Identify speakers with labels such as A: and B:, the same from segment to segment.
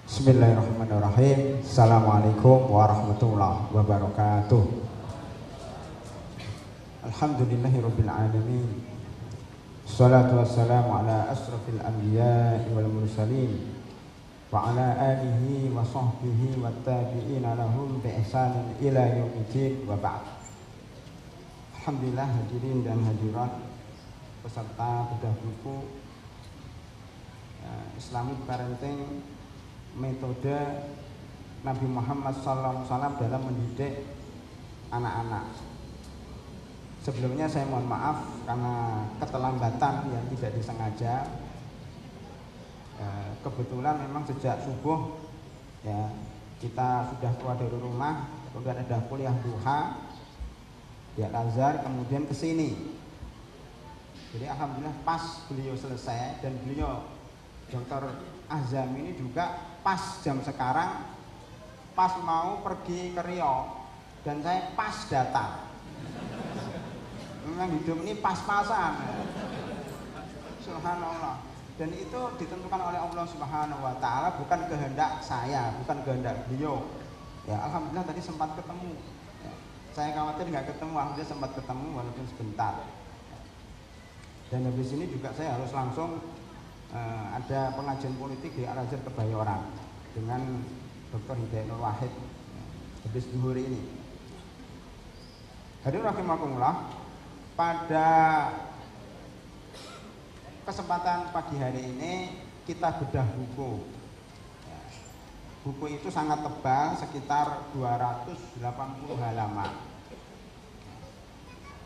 A: Bismillahirrahmanirrahim. Assalamualaikum warahmatullahi wabarakatuh. Alhamdulillahirabbil alamin. Shalatu wassalamu ala asrofil anbiya'i wal mursalin wa ala alihi wa sahbihi wa tabi'ina lahum bi ihsanin ila yaumiddin wa ba'd. Alhamdulillah hadirin dan hadirat peserta bedah buku Islamic Parenting, metode Nabi Muhammad SAW dalam mendidik anak-anak. Sebelumnya saya mohon maaf karena keterlambatan yang tidak disengaja. Kebetulan memang sejak subuh ya kita sudah keluar dari rumah, kemudian ada kuliah duha di Al-Azhar, kemudian ke sini. Jadi alhamdulillah pas beliau selesai dan beliau Dr. Azam ini juga pas jam sekarang, pas mau pergi ke Riau dan saya pas datang. Memang hidup ini pas-pasan, subhanallah. Dan itu ditentukan oleh Allah Subhanahu Wa Taala, bukan kehendak saya, bukan kehendak beliau. Ya alhamdulillah tadi sempat ketemu. Ya, saya khawatir nggak ketemu, alhamdulillah sempat ketemu walaupun sebentar. Dan habis ini juga saya harus langsung ada pengajian politik di Al-Azhar Kebayoran dengan Dr. Hidayat Nur Wahid habis zuhur ini. Hadirin rahimakumullah, pada kesempatan pagi hari ini kita bedah buku. Buku itu sangat tebal, sekitar 280 halaman.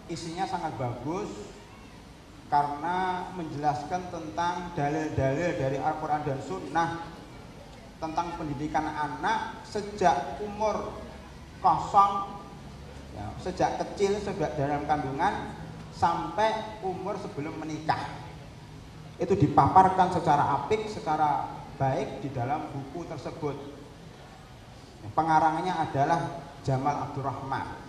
A: Isinya sangat bagus karena menjelaskan tentang dalil-dalil dari Al-Quran dan Sunnah tentang pendidikan anak sejak umur kosong, ya, sejak kecil, sejak dalam kandungan sampai umur sebelum menikah. Itu dipaparkan secara apik, secara baik di dalam buku tersebut. Pengarangnya adalah Jamal Abdurrahman.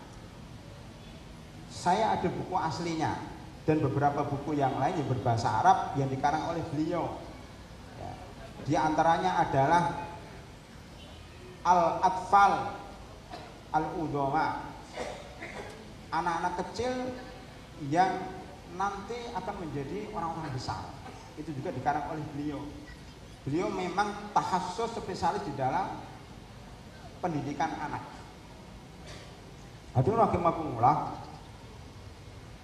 A: Saya ada buku aslinya dan beberapa buku yang lain yang berbahasa Arab yang dikarang oleh beliau. Ya, di antaranya adalah Al-Atfal Al-Udoma, anak-anak kecil yang nanti akan menjadi orang-orang besar. Itu juga dikarang oleh beliau. Beliau memang tahassus spesialis di dalam pendidikan anak. Hadirin rahimakumullah,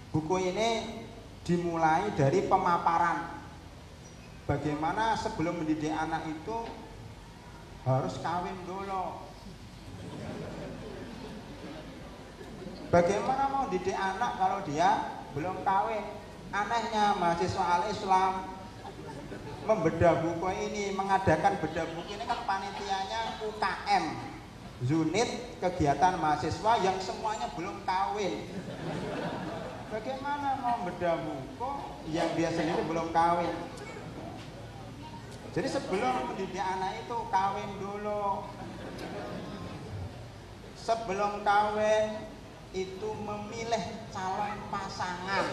A: buku ini dimulai dari pemaparan bagaimana sebelum mendidik anak itu harus kawin dulu. Bagaimana mau didik anak kalau dia belum kawin? Anehnya mahasiswa Al-Islam membedah buku ini, mengadakan bedah buku ini kan panitianya UKM, unit kegiatan mahasiswa yang semuanya belum kawin. Bagaimana mau bedah buku yang dia sendiri belum kawin? Jadi sebelum mendidik anak itu kawin dulu. Sebelum kawin itu memilih calon pasangan.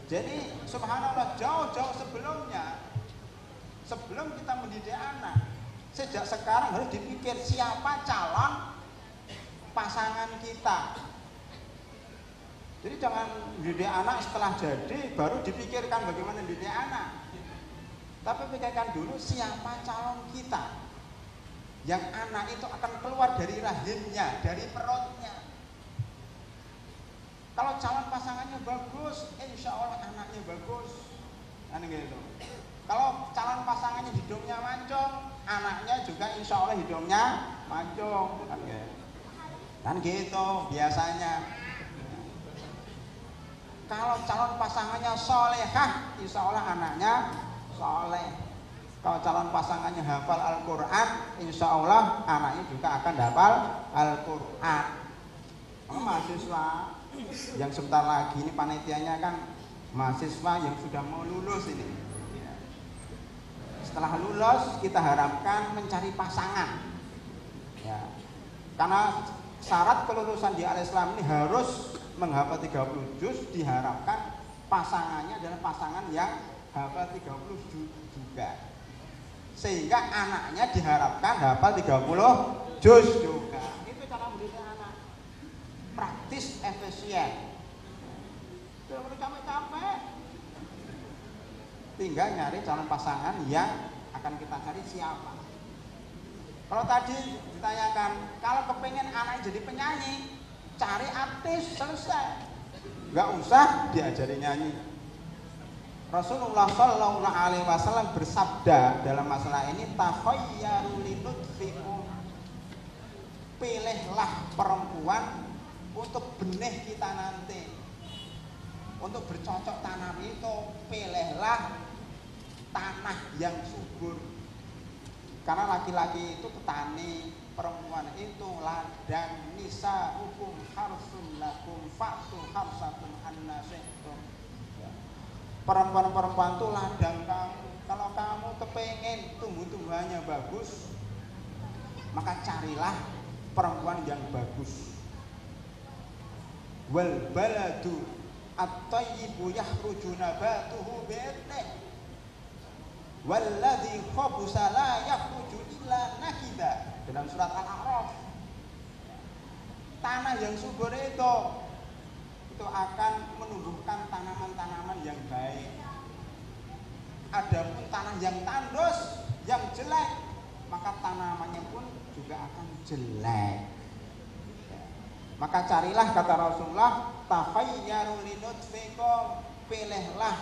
A: Jadi subhanallah, jauh-jauh sebelumnya, sebelum kita mendidik anak, sejak sekarang harus dipikir siapa calon pasangan kita. Jadi jangan mendidik anak setelah jadi baru dipikirkan bagaimana mendidik anak. Tapi pikirkan dulu siapa calon kita, yang anak itu akan keluar dari rahimnya, dari perutnya. Kalau calon pasangannya bagus, insya Allah anaknya bagus. Kan gitu. Kalau calon pasangannya hidungnya mancung, anaknya juga insya Allah hidungnya mancung. Kan gitu biasanya. Kalau calon pasangannya solehah, insya Allah anaknya soleh. Kalau calon pasangannya hafal Al-Quran, insya Allah anaknya juga akan hafal Al-Quran. Mahasiswa yang sebentar lagi ini panitianya kan mahasiswa yang sudah mau lulus ini. Setelah lulus kita harapkan mencari pasangan. Ya. Karena syarat kelulusan di Al-Islam ini harus menghafal 30 juz, diharapkan pasangannya adalah pasangan yang hafal 30 juz juga. sehingga anaknya diharapkan hafal 30 juz juga. Itu cara mendidik anak, praktis, efisien. Tidak capek-capek, tinggal nyari calon pasangan yang akan kita cari siapa. Kalau tadi ditanyakan, kalau kepengen anaknya jadi penyanyi, cari artis, selesai, nggak usah diajari nyanyi. Rasulullah Shallallahu Alaihi Wasallam bersabda dalam masalah ini, takhayyaru linutfikum, pilihlah perempuan untuk benih kita nanti, untuk bercocok tanam itu pilihlah tanah yang subur. Karena laki-laki itu petani, perempuan itu ladang. Nisa hukum harsun lakum fa'tu harsakum anna syi'tum. Perempuan-perempuan itu ladang kamu. Kalau kamu kepengen tumbuh-tumbuhannya bagus, maka carilah perempuan yang bagus. Wal baladu at-tayyibu yakhruju nabatuhu bi'idnih. Walladzi khabusa la yakhruju illa nakida. Dalam surat Al-A'raf. Tanah yang subur itu akan menumbuhkan tanaman-tanaman yang baik. Adapun tanah yang tandus, yang jelek, maka tanamannya pun juga akan jelek. Maka carilah, kata Rasulullah, takhayyaru linutfikum, pilihlah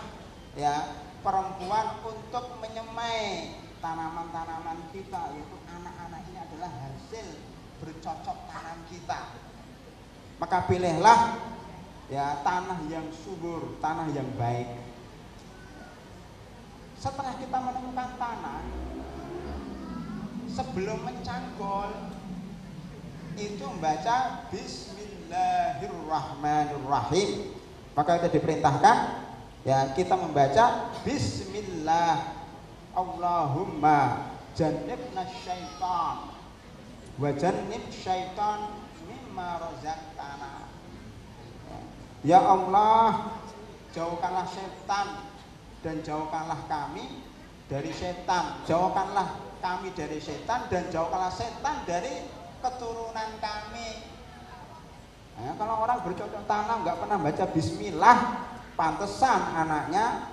A: ya perempuan untuk menyemai tanaman-tanaman kita, yaitu anak-anak ini adalah hasil bercocok tanam kita. Maka pilihlah ya tanah yang subur, tanah yang baik. Setelah kita menemukan tanah, sebelum mencangkul itu membaca Bismillahirrahmanirrahim. Maka kita diperintahkan ya kita membaca Bismillah, Allahumma jannibna syaitan wa jannib syaitan mimma razaqtana. Ya Allah, jauhkanlah setan dan jauhkanlah kami dari setan. Jauhkanlah kami dari setan dan jauhkanlah setan dari keturunan kami. Nah, kalau orang bercocok tanam nggak pernah baca Bismillah, pantesan anaknya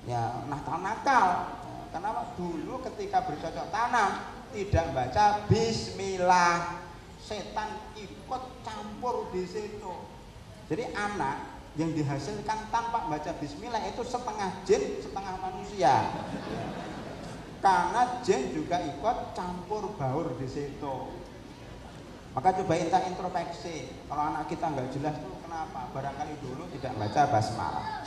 A: ya nakal-nakal. Karena dulu ketika bercocok tanam tidak baca Bismillah, setan ikut campur di situ. Jadi anak yang dihasilkan tanpa baca Bismillah itu setengah jin, setengah manusia. Karena jin juga ikut campur baur di situ. Maka coba kita introspeksi, kalau anak kita nggak jelas tuh kenapa? Barangkali dulu tidak baca basmalah.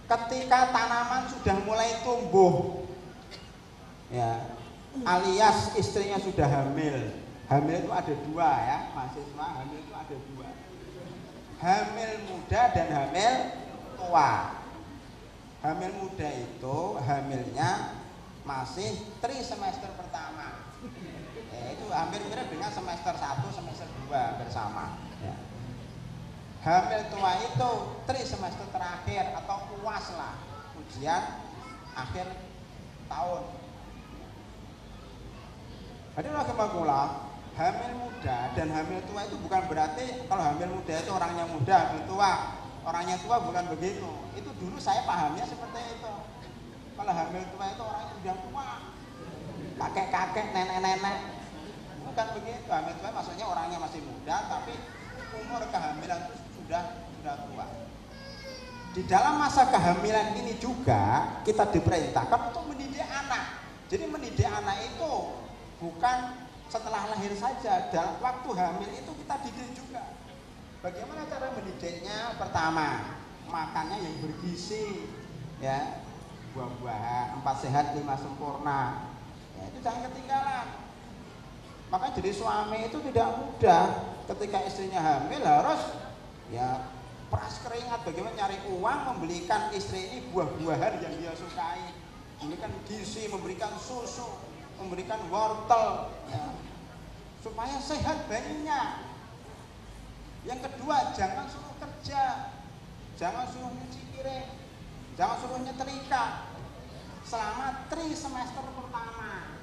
A: Ketika tanaman sudah mulai tumbuh, ya, alias istrinya sudah hamil. Hamil itu ada dua ya, mahasiswa hamil itu ada dua. Hamil muda dan hamil tua. Hamil muda itu hamilnya masih semester pertama. Itu hampir mirip dengan semester 1, semester 2 bersama ya. Hamil tua itu semester terakhir atau UAS lah, ujian akhir tahun. Jadi lagi makula, hamil muda dan hamil tua itu bukan berarti kalau hamil muda itu orangnya muda, hamil tua orangnya tua, bukan begitu. Itu dulu saya pahamnya seperti itu. Kalau hamil tua itu orangnya sudah tua, kakek-kakek, nenek-nenek. Bukan begitu. Hamil tua maksudnya orangnya masih muda tapi umur kehamilan itu sudah tua. Di dalam masa kehamilan ini juga kita diperintahkan untuk mendidik anak. Jadi mendidik anak itu bukan setelah lahir saja, dalam waktu hamil itu kita didik juga. Bagaimana cara mendidiknya? Pertama, makannya yang bergizi, ya, buah-buahan, 4 sehat 5 sempurna. Ya, itu jangan ketinggalan. Maka jadi suami itu tidak mudah ketika istrinya hamil harus ya peras keringat bagaimana cari uang membelikan istri ini buah-buahan yang dia sukai, memberikan gizi, memberikan susu, memberikan wortel ya, supaya sehat bayinya. Yang kedua, jangan suruh kerja, jangan suruh nyuci piring, jangan suruh nyetrika. selama 3 semester pertama.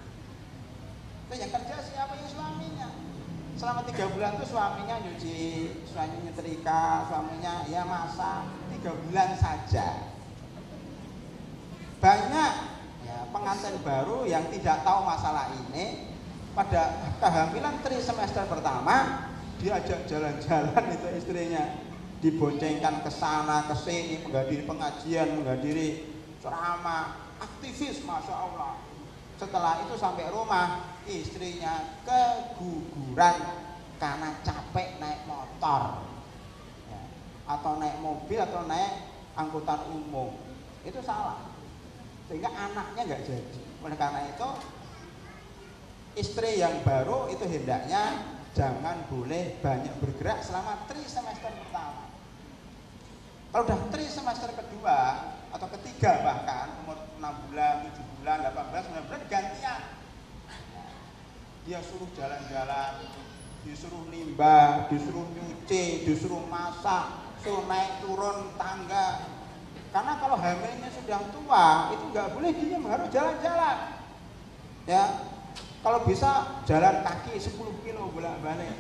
A: Itu yang kerja siapa? Ya suaminya. Selama 3 bulan itu suaminya nyuci, suaminya nyetrika, suaminya ya masak. 3 bulan saja. Banyak ya, pengantin baru yang tidak tahu masalah ini, pada kehamilan 3 semester pertama diajak jalan-jalan itu istrinya, diboncengkan ke sana ke sini, menghadiri pengajian, menghadiri ceramah, aktivis, masya Allah. Setelah itu sampai rumah, istrinya keguguran karena capek naik motor ya, atau naik mobil atau naik angkutan umum. Itu salah, sehingga anaknya nggak jadi. Oleh karena itu istri yang baru itu hendaknya jangan boleh banyak bergerak selama 3 semester pertama. Kalau udah 3 semester kedua atau ketiga, bahkan umur 6 bulan, 7 bulan, 18, 19 bulan gantian. Dia suruh jalan-jalan, disuruh nimba, disuruh nyuci, disuruh masak, suruh naik turun tangga. Karena kalau hamilnya sudah tua, itu nggak boleh diem, harus jalan-jalan. Ya, kalau bisa jalan kaki 10 kilo bolak-balik.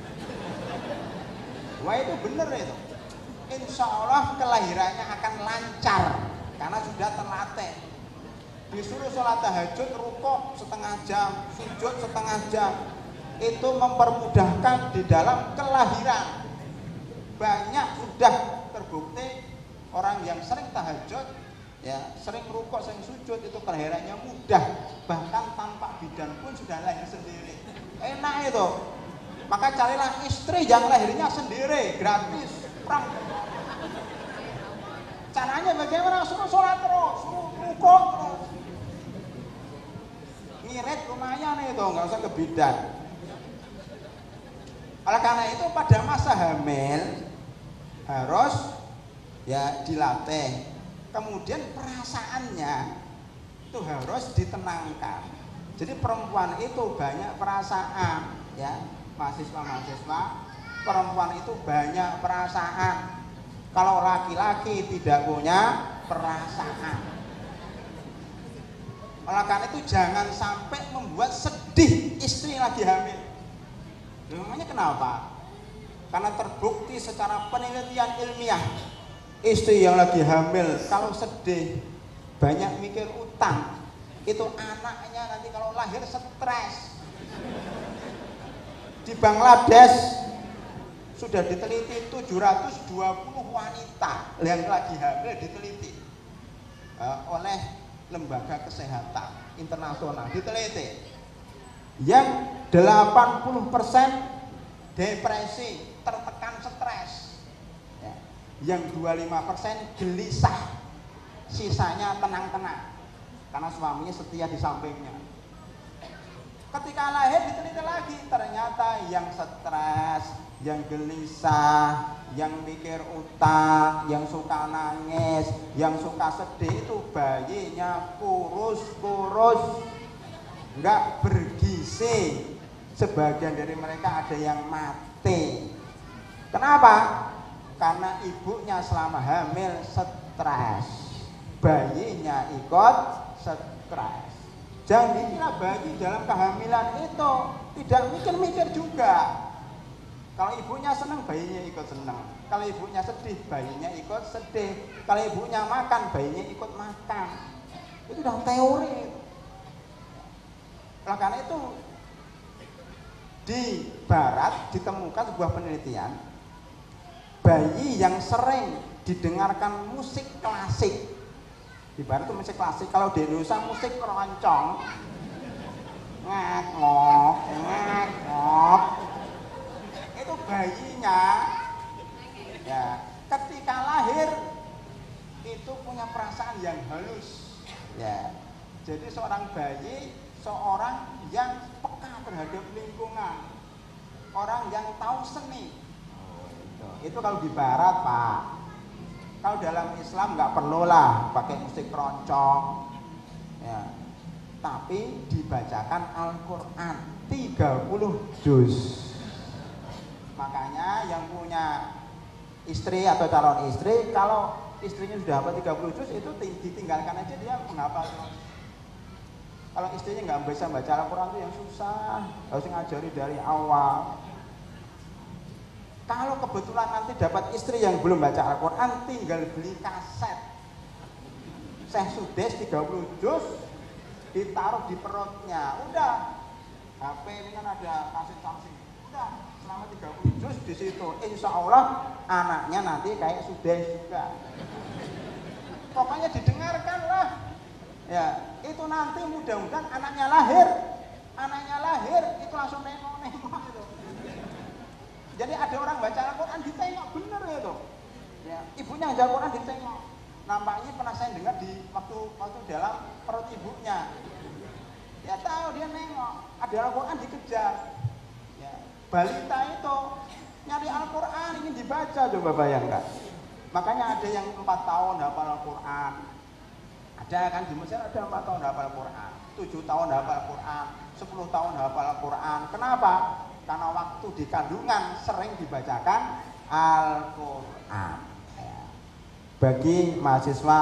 A: Wah, itu bener itu. Insya Allah kelahirannya akan lancar karena sudah terlatih. Disuruh sholat tahajud, rukuk setengah jam, sujud setengah jam, itu mempermudahkan di dalam kelahiran. Banyak sudah terbukti orang yang sering tahajud, ya, sering rukuk, sering sujud, itu kelahirannya mudah, bahkan tanpa bidan pun sudah lahir sendiri. Enak itu. Maka carilah istri yang lahirnya sendiri, gratis, perang. Caranya bagaimana? Suruh sholat terus, suruh rukuk terus. Ngirit lumayan itu, nggak usah ke bidan. Oleh karena itu pada masa hamil harus ya dilatih. Kemudian perasaannya itu harus ditenangkan. Jadi perempuan itu banyak perasaan, ya, mahasiswa-mahasiswa, perempuan itu banyak perasaan. Kalau laki-laki tidak punya perasaan. Oleh karena itu jangan sampai membuat sedih istri yang lagi hamil. Namanya kenapa? Karena terbukti secara penelitian ilmiah, istri yang lagi hamil kalau sedih, banyak mikir utang, itu anaknya nanti kalau lahir stres. Di Bangladesh sudah diteliti 720 wanita yang lagi hamil diteliti oleh lembaga kesehatan internasional, diteliti yang 80% depresi, tertekan, stres ya. Yang 25% gelisah, sisanya tenang-tenang karena suaminya setia di sampingnya. Ketika lahir diteliti lagi, ternyata yang stres, yang gelisah, yang mikir utang, yang suka nangis, yang suka sedih itu bayinya kurus-kurus, nggak bergizi. Sebagian dari mereka ada yang mati. Kenapa? Karena ibunya selama hamil stres, bayinya ikut stres. Jangan dikira bayi dalam kehamilan itu tidak mikir-mikir juga. Kalau ibunya senang, bayinya ikut senang. Kalau ibunya sedih, bayinya ikut sedih. Kalau ibunya makan, bayinya ikut makan. Itu udah teori. Oleh karena itu di barat ditemukan sebuah penelitian, bayi yang sering didengarkan musik klasik, di barat itu musik klasik, kalau di Indonesia musik keroncong, ngak-ngok, ngak-ngok, itu bayinya ya ketika lahir itu punya perasaan yang halus ya. Jadi seorang bayi seorang yang peka terhadap lingkungan, orang yang tahu seni. Itu kalau di barat, Pak. Kalau dalam Islam nggak perlulah pakai musik keroncong ya. Tapi dibacakan Al-Quran 30 juz. Makanya yang punya istri atau calon istri, kalau istrinya sudah hafal 30 juz, itu ditinggalkan aja, dia menghafal Kalau istrinya nggak bisa baca Al-Quran itu yang susah, harus ngajari dari awal. Kalau kebetulan nanti dapat istri yang belum baca Al-Quran, tinggal beli kaset Syekh Sudes 30 juz, ditaruh di perutnya, udah. HP ini kan ada kaset Samsung, udah selama 30 juz di situ, insya Allah anaknya nanti kayak Sudes juga. Pokoknya didengarkan lah. Ya, itu nanti mudah-mudahan anaknya lahir itu langsung nengok itu. Jadi ada orang baca Al-Quran ditengok bener itu. Ya, ibunya baca Al-Quran ditengok. Nampaknya pernah saya dengar di waktu dalam perut ibunya. Dia tahu, dia nengok. Ada Al-Quran dikejar. Ya, balita itu nyari Al-Quran ingin dibaca, coba bayangkan. Makanya ada yang 4 tahun hafal Al-Quran. Ada kan di Mesir ada 4 tahun hafal Al-Quran, 7 tahun hafal Al-Quran, 10 tahun hafal Al-Quran. Kenapa? Karena waktu di kandungan sering dibacakan Al-Quran. Bagi mahasiswa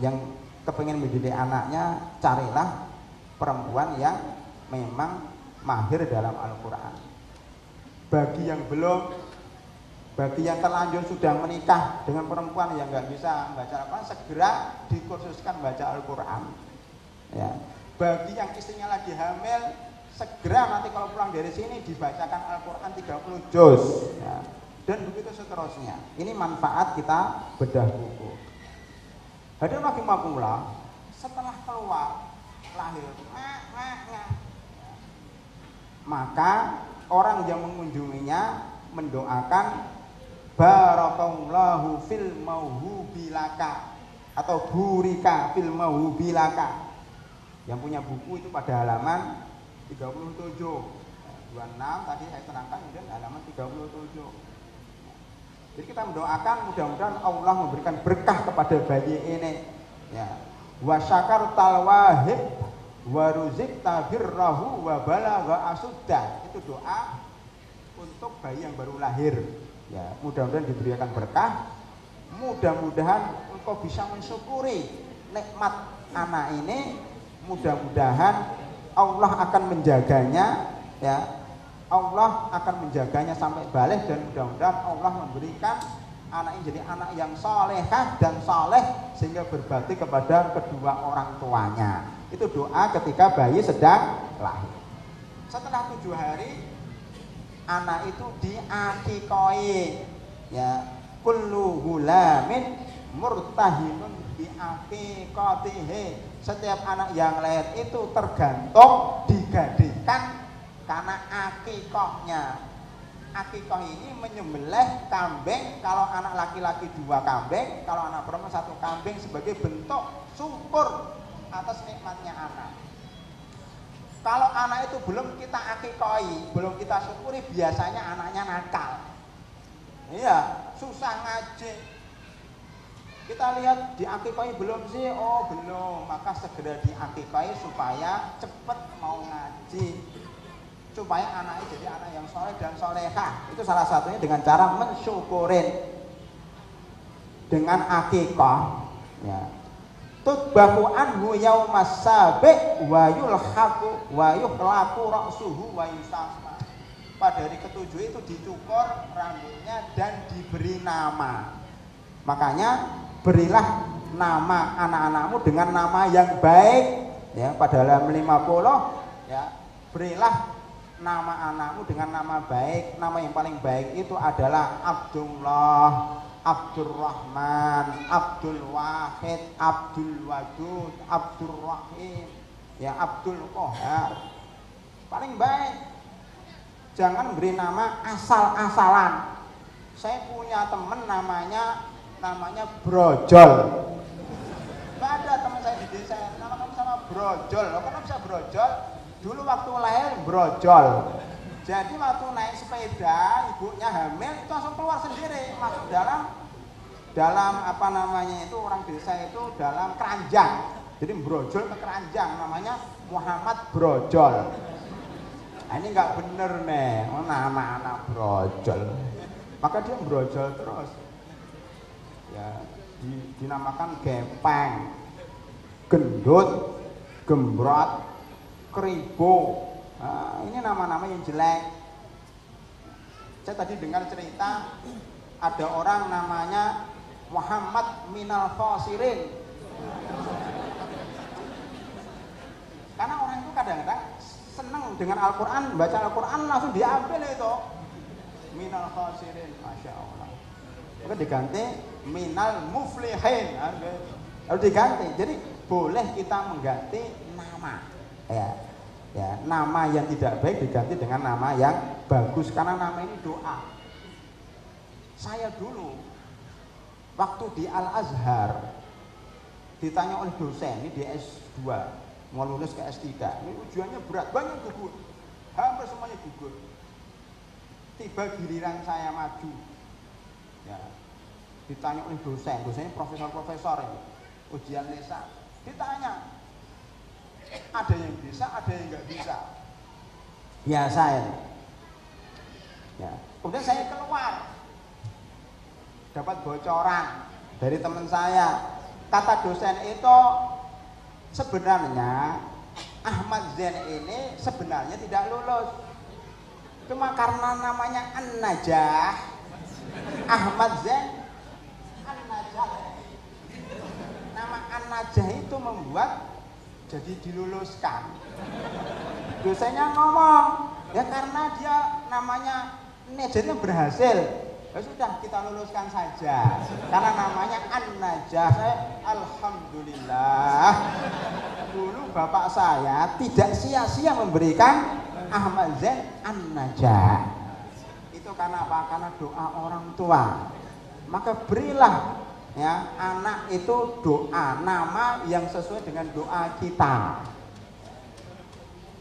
A: yang kepingin mendidik anaknya, carilah perempuan yang memang mahir dalam Al-Quran. Bagi yang belum, bagi yang terlanjur sudah menikah dengan perempuan yang nggak bisa baca Al-Quran, segera dikursuskan baca Al-Quran. Ya. Bagi yang istrinya lagi hamil, segera nanti kalau pulang dari sini dibacakan Al-Quran 30 juz. Ya. Dan begitu seterusnya. Ini manfaat kita bedah buku. Hadirin rahimakumullah, setelah keluar lahir, maka orang yang mengunjunginya mendoakan barakallahu fil mauhubilaka atau burika fil mauhubilaka. Yang punya buku itu pada halaman 37, 26 tadi saya terangkan, kemudian halaman 37. Jadi kita mendoakan mudah-mudahan Allah memberikan berkah kepada bayi ini. Ya. Wa syakartal wahib wa ruzikta birrahu wa balagha asudda. Itu doa untuk bayi yang baru lahir. Ya, mudah-mudahan diberikan berkah. Mudah-mudahan engkau bisa mensyukuri nikmat anak ini. Mudah-mudahan Allah akan menjaganya, ya. Allah akan menjaganya sampai balik, dan mudah-mudahan Allah memberikan anak ini jadi anak yang solehah dan soleh sehingga berbakti kepada kedua orang tuanya. Itu doa ketika bayi sedang lahir. Setelah 7 hari anak itu diakikoi, ya, kullu gulamin murtahinun biakikotihi. Setiap anak yang lahir itu tergantung digadekan karena akikohnya. Akikoh ini menyembelih kambing, kalau anak laki-laki 2 kambing, kalau anak perempuan 1 kambing sebagai bentuk syukur atas nikmatnya anak. Kalau anak itu belum kita akikoi, belum kita syukuri, biasanya anaknya nakal. Iya, susah ngaji. Kita lihat diakikoi belum sih? Oh belum, maka segera diakikoi supaya cepat mau ngaji, supaya anaknya jadi anak yang soleh dan solehah. Itu salah satunya dengan cara mensyukurin dengan akikah. Ya. Tutbahu anhu yaumas sabi' wa yulhaqu wa yuhlaqu ra'suhu wa yusaffa. Pada hari ke-7 itu dicukur rambutnya dan diberi nama. Makanya berilah nama anak-anakmu dengan nama yang baik, ya. Pada halaman 50, ya, berilah nama anakmu dengan nama baik. Nama yang paling baik itu adalah Abdullah, Abdurrahman, Abdul Wahid, Abdul Wadud, Abdul Rahim, ya, Abdul Qahar. Paling baik. Jangan beri nama asal-asalan. Saya punya teman namanya Brojol. Gak ada teman saya di desa nama kamu sama Brojol. Loh, kenapa bisa Brojol? Dulu waktu lahir brojol. Jadi waktu naik sepeda, ibunya hamil itu langsung keluar sendiri, masuk dalam apa namanya itu, orang desa itu dalam keranjang. Jadi brojol ke keranjang, namanya Muhammad Brojol. Nah, ini nggak bener nih, nama anak brojol. Maka dia brojol terus. Ya, dinamakan gepeng, gendut, gembrot, Kribo. Nah, ini nama-nama yang jelek. Saya tadi dengar cerita ada orang namanya Muhammad Minal Khosirin. Karena orang itu kadang-kadang senang dengan Al-Quran, baca Al-Quran langsung diambil itu. Minal Khosirin, Masya Allah. Maka diganti Minal Muflihin. Harus diganti. Jadi boleh kita mengganti nama. Ya, nama yang tidak baik diganti dengan nama yang bagus karena nama ini doa. Saya dulu waktu di Al-Azhar ditanya oleh dosen, ini di S2 mau lulus ke S3, ini ujiannya berat, banyak gugur, hampir semuanya gugur. Tiba giliran saya maju, ya, ditanya oleh dosennya profesor ini, ujian lisan, ditanya ada yang bisa, ada yang nggak bisa. Ya saya. Ya. Kemudian saya keluar, dapat bocoran dari teman saya. Kata dosen itu sebenarnya Ahmad Zain ini sebenarnya tidak lulus. Cuma karena namanya An-Najah, Ahmad Zain An-Najah. Nama An-Najah itu membuat jadi diluluskan. Dosennya ngomong, ya karena dia namanya Najahnya berhasil, ya sudah kita luluskan saja. Karena namanya An-Najah. Saya alhamdulillah dulu bapak saya tidak sia-sia memberikan Ahmad Zain An-Najah. Itu karena apa? Karena doa orang tua. Maka berilah ya anak itu doa, nama yang sesuai dengan doa kita.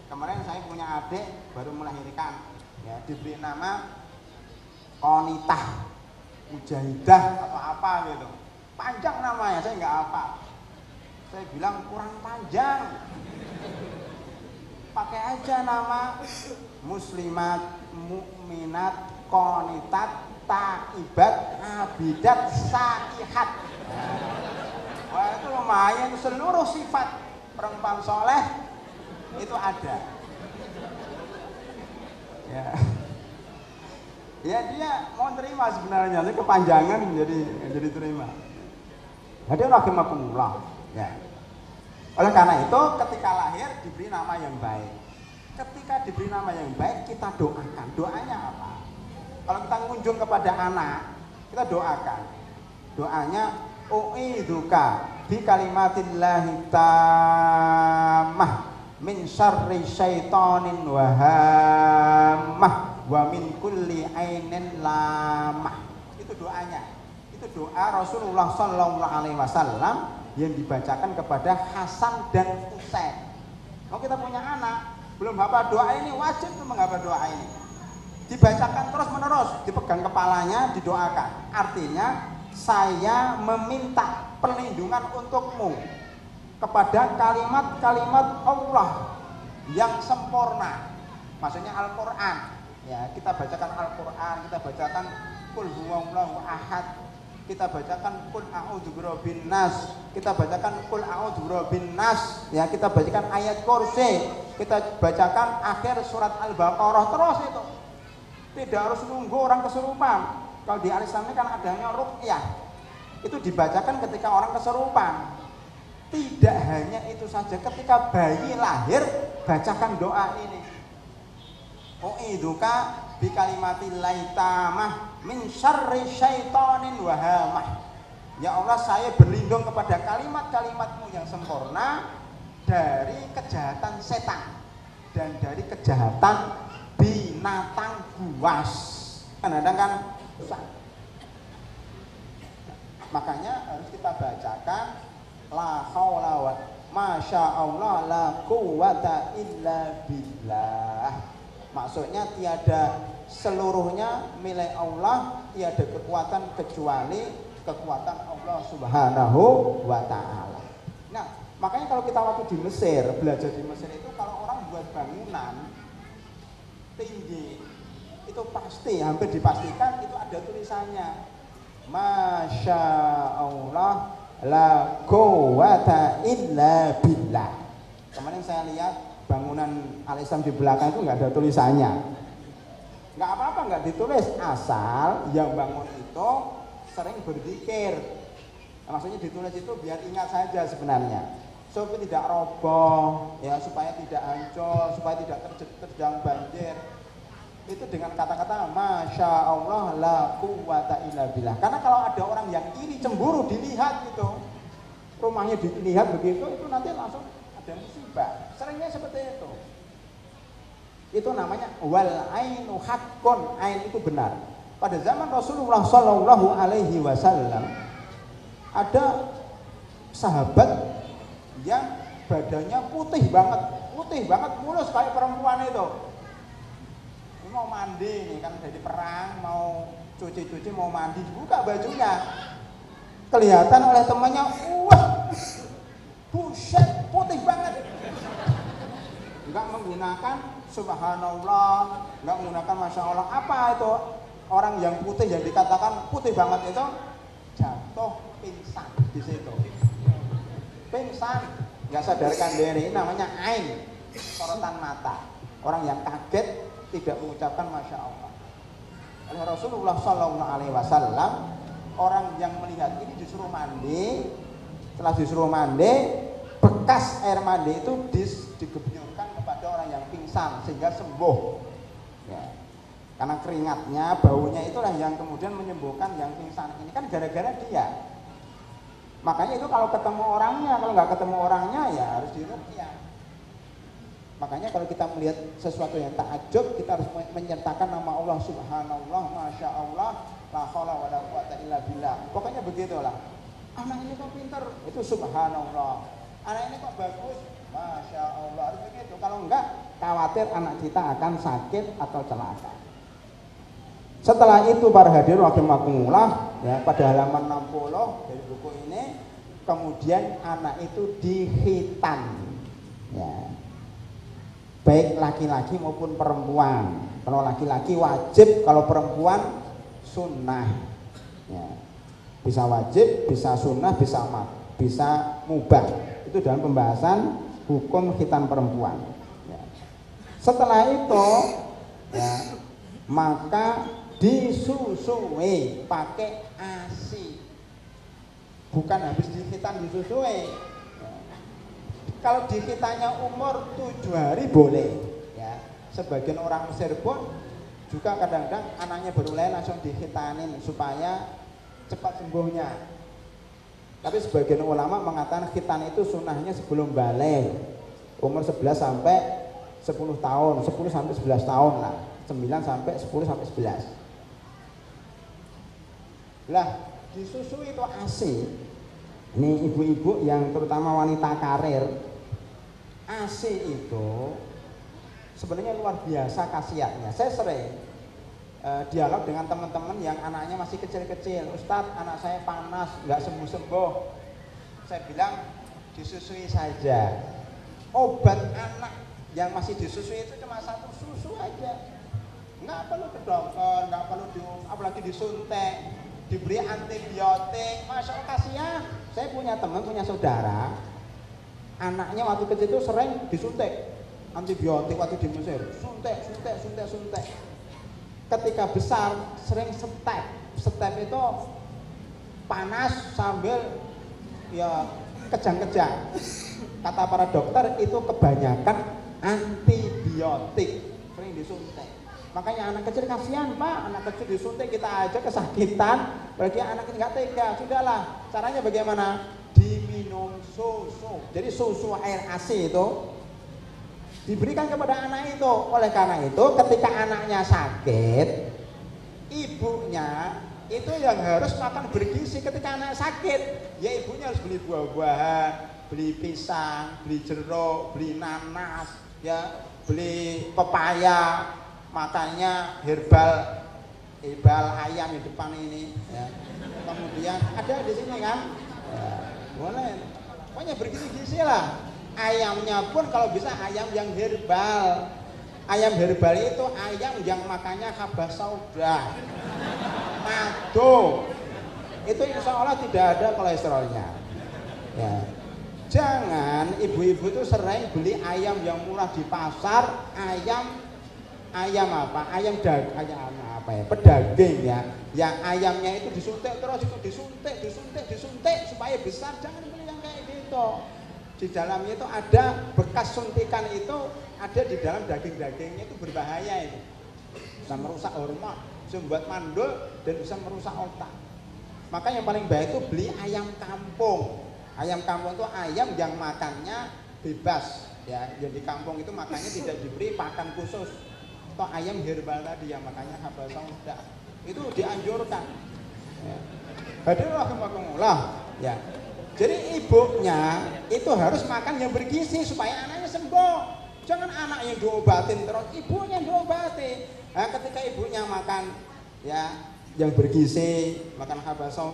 A: Kemarin saya punya adik baru melahirkan, ya diberi nama Konitah Mujahidah atau apa gitu, panjang namanya, saya nggak apa. Saya bilang kurang panjang, pakai aja nama Muslimat Mukminat Qonitat Taibat Abidat Saihat. Wah itu lumayan, seluruh sifat perempuan soleh itu ada. Ya dia mau terima sebenarnya, ini kepanjangan jadi terima. Jadi rahimakumullah. Ya. Oleh karena itu ketika lahir diberi nama yang baik. Ketika diberi nama yang baik kita doakan. Doanya apa? Kalau kita mengunjung kepada anak, kita doakan. Doanya u'idzuka bi kalimatillahi tammah min syarri syaitonin wa hammah wa min kulli ainin lamah. Itu doanya. Itu doa Rasulullah sallallahu alaihi wasallam yang dibacakan kepada Hasan dan Husain. Kalau kita punya anak, belum hafal doa ini, wajib untuk menghafal doa ini. Dibacakan terus menerus, dipegang kepalanya, didoakan. Artinya saya meminta perlindungan untukmu kepada kalimat-kalimat Allah yang sempurna. Maksudnya Al-Quran. Ya, kita bacakan Al-Quran, kita bacakan Qul huwallahu ahad, kita bacakan Qul a'udzu birabbin nas, kita bacakan Qul a'udzu birabbin nas, ya kita bacakan ayat kursi, kita bacakan akhir surat Al-Baqarah, terus itu. Tidak harus nunggu orang kesurupan. Kalau di Al-Islam ini kan adanya ruqyah. Itu dibacakan ketika orang kesurupan. Tidak hanya itu saja, ketika bayi lahir bacakan doa ini. U'idzuka bi kalimatillahi tammah min syarri syaitonin wa hamah. Ya Allah, saya berlindung kepada kalimat-kalimatmu yang sempurna dari kejahatan setan dan dari kejahatan binatang buas. Kadang-kadang kan susah. Makanya harus kita bacakan la haula wa masya Allah la quwwata illa billah. Maksudnya tiada seluruhnya milik Allah, tiada kekuatan kecuali kekuatan Allah Subhanahu wa ta'ala. Nah, makanya kalau kita waktu di Mesir, belajar di Mesir itu kalau orang buat bangunan tinggi itu pasti, hampir dipastikan itu ada tulisannya masya Allah la quwwata illa billah. Kemarin saya lihat bangunan Al-Islam di belakang itu nggak ada tulisannya. Nggak apa-apa, nggak ditulis, asal yang bangun itu sering berzikir. Nah, maksudnya ditulis itu biar ingat saja sebenarnya, supaya tidak roboh, ya, supaya tidak hancur, supaya tidak terjang banjir. Itu dengan kata-kata Masya Allah la quwwata illa billah. Karena kalau ada orang yang iri cemburu dilihat itu, rumahnya dilihat begitu, itu nanti langsung ada musibah. Seringnya seperti itu. Itu namanya wal ainu haqqun, ain itu benar. Pada zaman Rasulullah Shallallahu Alaihi Wasallam ada sahabat yang badannya putih banget, mulus kayak perempuan itu. Ini mau mandi nih kan dari perang, mau cuci-cuci, mau mandi, buka bajunya, kelihatan oleh temannya, wah, buset, putih banget. Enggak menggunakan subhanallah, enggak menggunakan masya Allah. Apa itu? Orang yang putih yang dikatakan putih banget itu jatuh pingsan di situ. Pingsan, nggak sadarkan diri, namanya ain, sorotan mata. Orang yang kaget tidak mengucapkan masya Allah. Oleh Rasulullah Shallallahu Alaihi Wasallam, orang yang melihat ini disuruh mandi. Setelah disuruh mandi, bekas air mandi itu digebyurkan kepada orang yang pingsan sehingga sembuh. Ya. Karena keringatnya, baunya itulah yang kemudian menyembuhkan yang pingsan ini, kan gara-gara dia. Makanya itu kalau ketemu orangnya, kalau nggak ketemu orangnya ya harus diruqyah. Makanya kalau kita melihat sesuatu yang takjub, kita harus menyertakan nama Allah Subhanallah, Masya Allah, la haula wala quwata illa billah. Pokoknya begitulah. Anak ini kok pintar, itu Subhanallah. Anak ini kok bagus, Masya Allah, harus begitu. Kalau enggak, khawatir anak kita akan sakit atau celaka. Setelah itu para hadirin rahimakumullah, ya, pada halaman 60 dari buku ini, kemudian anak itu dikhitan, ya, baik laki-laki maupun perempuan. Kalau laki-laki wajib, kalau perempuan sunnah, ya. Bisa wajib, bisa sunnah, bisa mubah. Itu dalam pembahasan hukum khitan perempuan, ya. Setelah itu, ya, maka disusui pakai ASI, bukan habis dikhitan disusui. Ya. Kalau dikhitannya umur 7 hari boleh, ya. Sebagian orang Mesir pun juga kadang-kadang anaknya baru lahir langsung dikhitanin supaya cepat sembuhnya. Tapi sebagian ulama mengatakan khitan itu sunnahnya sebelum balik, umur 11 sampai 10 tahun, 10 sampai 11 tahun lah, 9 sampai 10 sampai 11. Lah, disusui itu ASI. Ini ibu-ibu yang terutama wanita karir, ASI itu sebenarnya luar biasa khasiatnya. Saya sering dialog dengan teman-teman yang anaknya masih kecil-kecil. Ustadz, anak saya panas, nggak sembuh-sembuh. Saya bilang disusui saja. Obat anak yang masih disusui itu cuma satu susu aja. Nggak perlu ke dokter, nggak perlu apalagi disuntik, diberi antibiotik. Masya Allah, kasihan. Saya punya teman, punya saudara, anaknya waktu kecil itu sering disuntik antibiotik waktu di Mesir. Suntik. Ketika besar sering step itu panas sambil ya kejang-kejang. Kata para dokter itu kebanyakan antibiotik, sering disuntik. Makanya anak kecil kasihan Pak, anak kecil disuntik kita aja kesakitan, berarti anak ini nggak tega. Sudahlah, caranya bagaimana? Diminum susu. Jadi susu air ASI itu diberikan kepada anak itu. Oleh karena itu ketika anaknya sakit, ibunya itu yang harus makan bergizi. Ketika anak sakit, ya ibunya harus beli buah-buahan, beli pisang, beli jeruk, beli nanas, ya, beli pepaya. Makanya herbal ayam di depan ini, ya. Kemudian ada di sini kan, ya, boleh. Pokoknya bergizi-gizi lah. Ayamnya pun kalau bisa ayam yang herbal. Ayam herbal itu ayam yang makannya habas sauda, madu. Itu insya Allah tidak ada kolesterolnya. Ya. jangan ibu-ibu itu sering beli ayam yang murah di pasar, ayam pedaging ya, yang ayamnya itu disuntik terus, itu disuntik supaya besar. Jangan beli yang kayak gitu. Di dalamnya itu ada bekas suntikan, itu ada di dalam dagingnya, itu berbahaya, itu bisa merusak hormon, bisa membuat mandul dan bisa merusak otak. Maka yang paling baik itu beli ayam kampung. Ayam kampung itu ayam yang makannya bebas ya, jadi kampung itu makannya tidak diberi pakan khusus. Atau ayam herbal tadi yang makannya habal sauda, itu dianjurkan ya. Hadirin rahimakumullah ya. Jadi ibunya itu harus makan yang bergizi supaya anaknya sembuh. Jangan anaknya diobatin terus, ibunya diobati. Nah, ketika ibunya makan ya yang bergizi, makan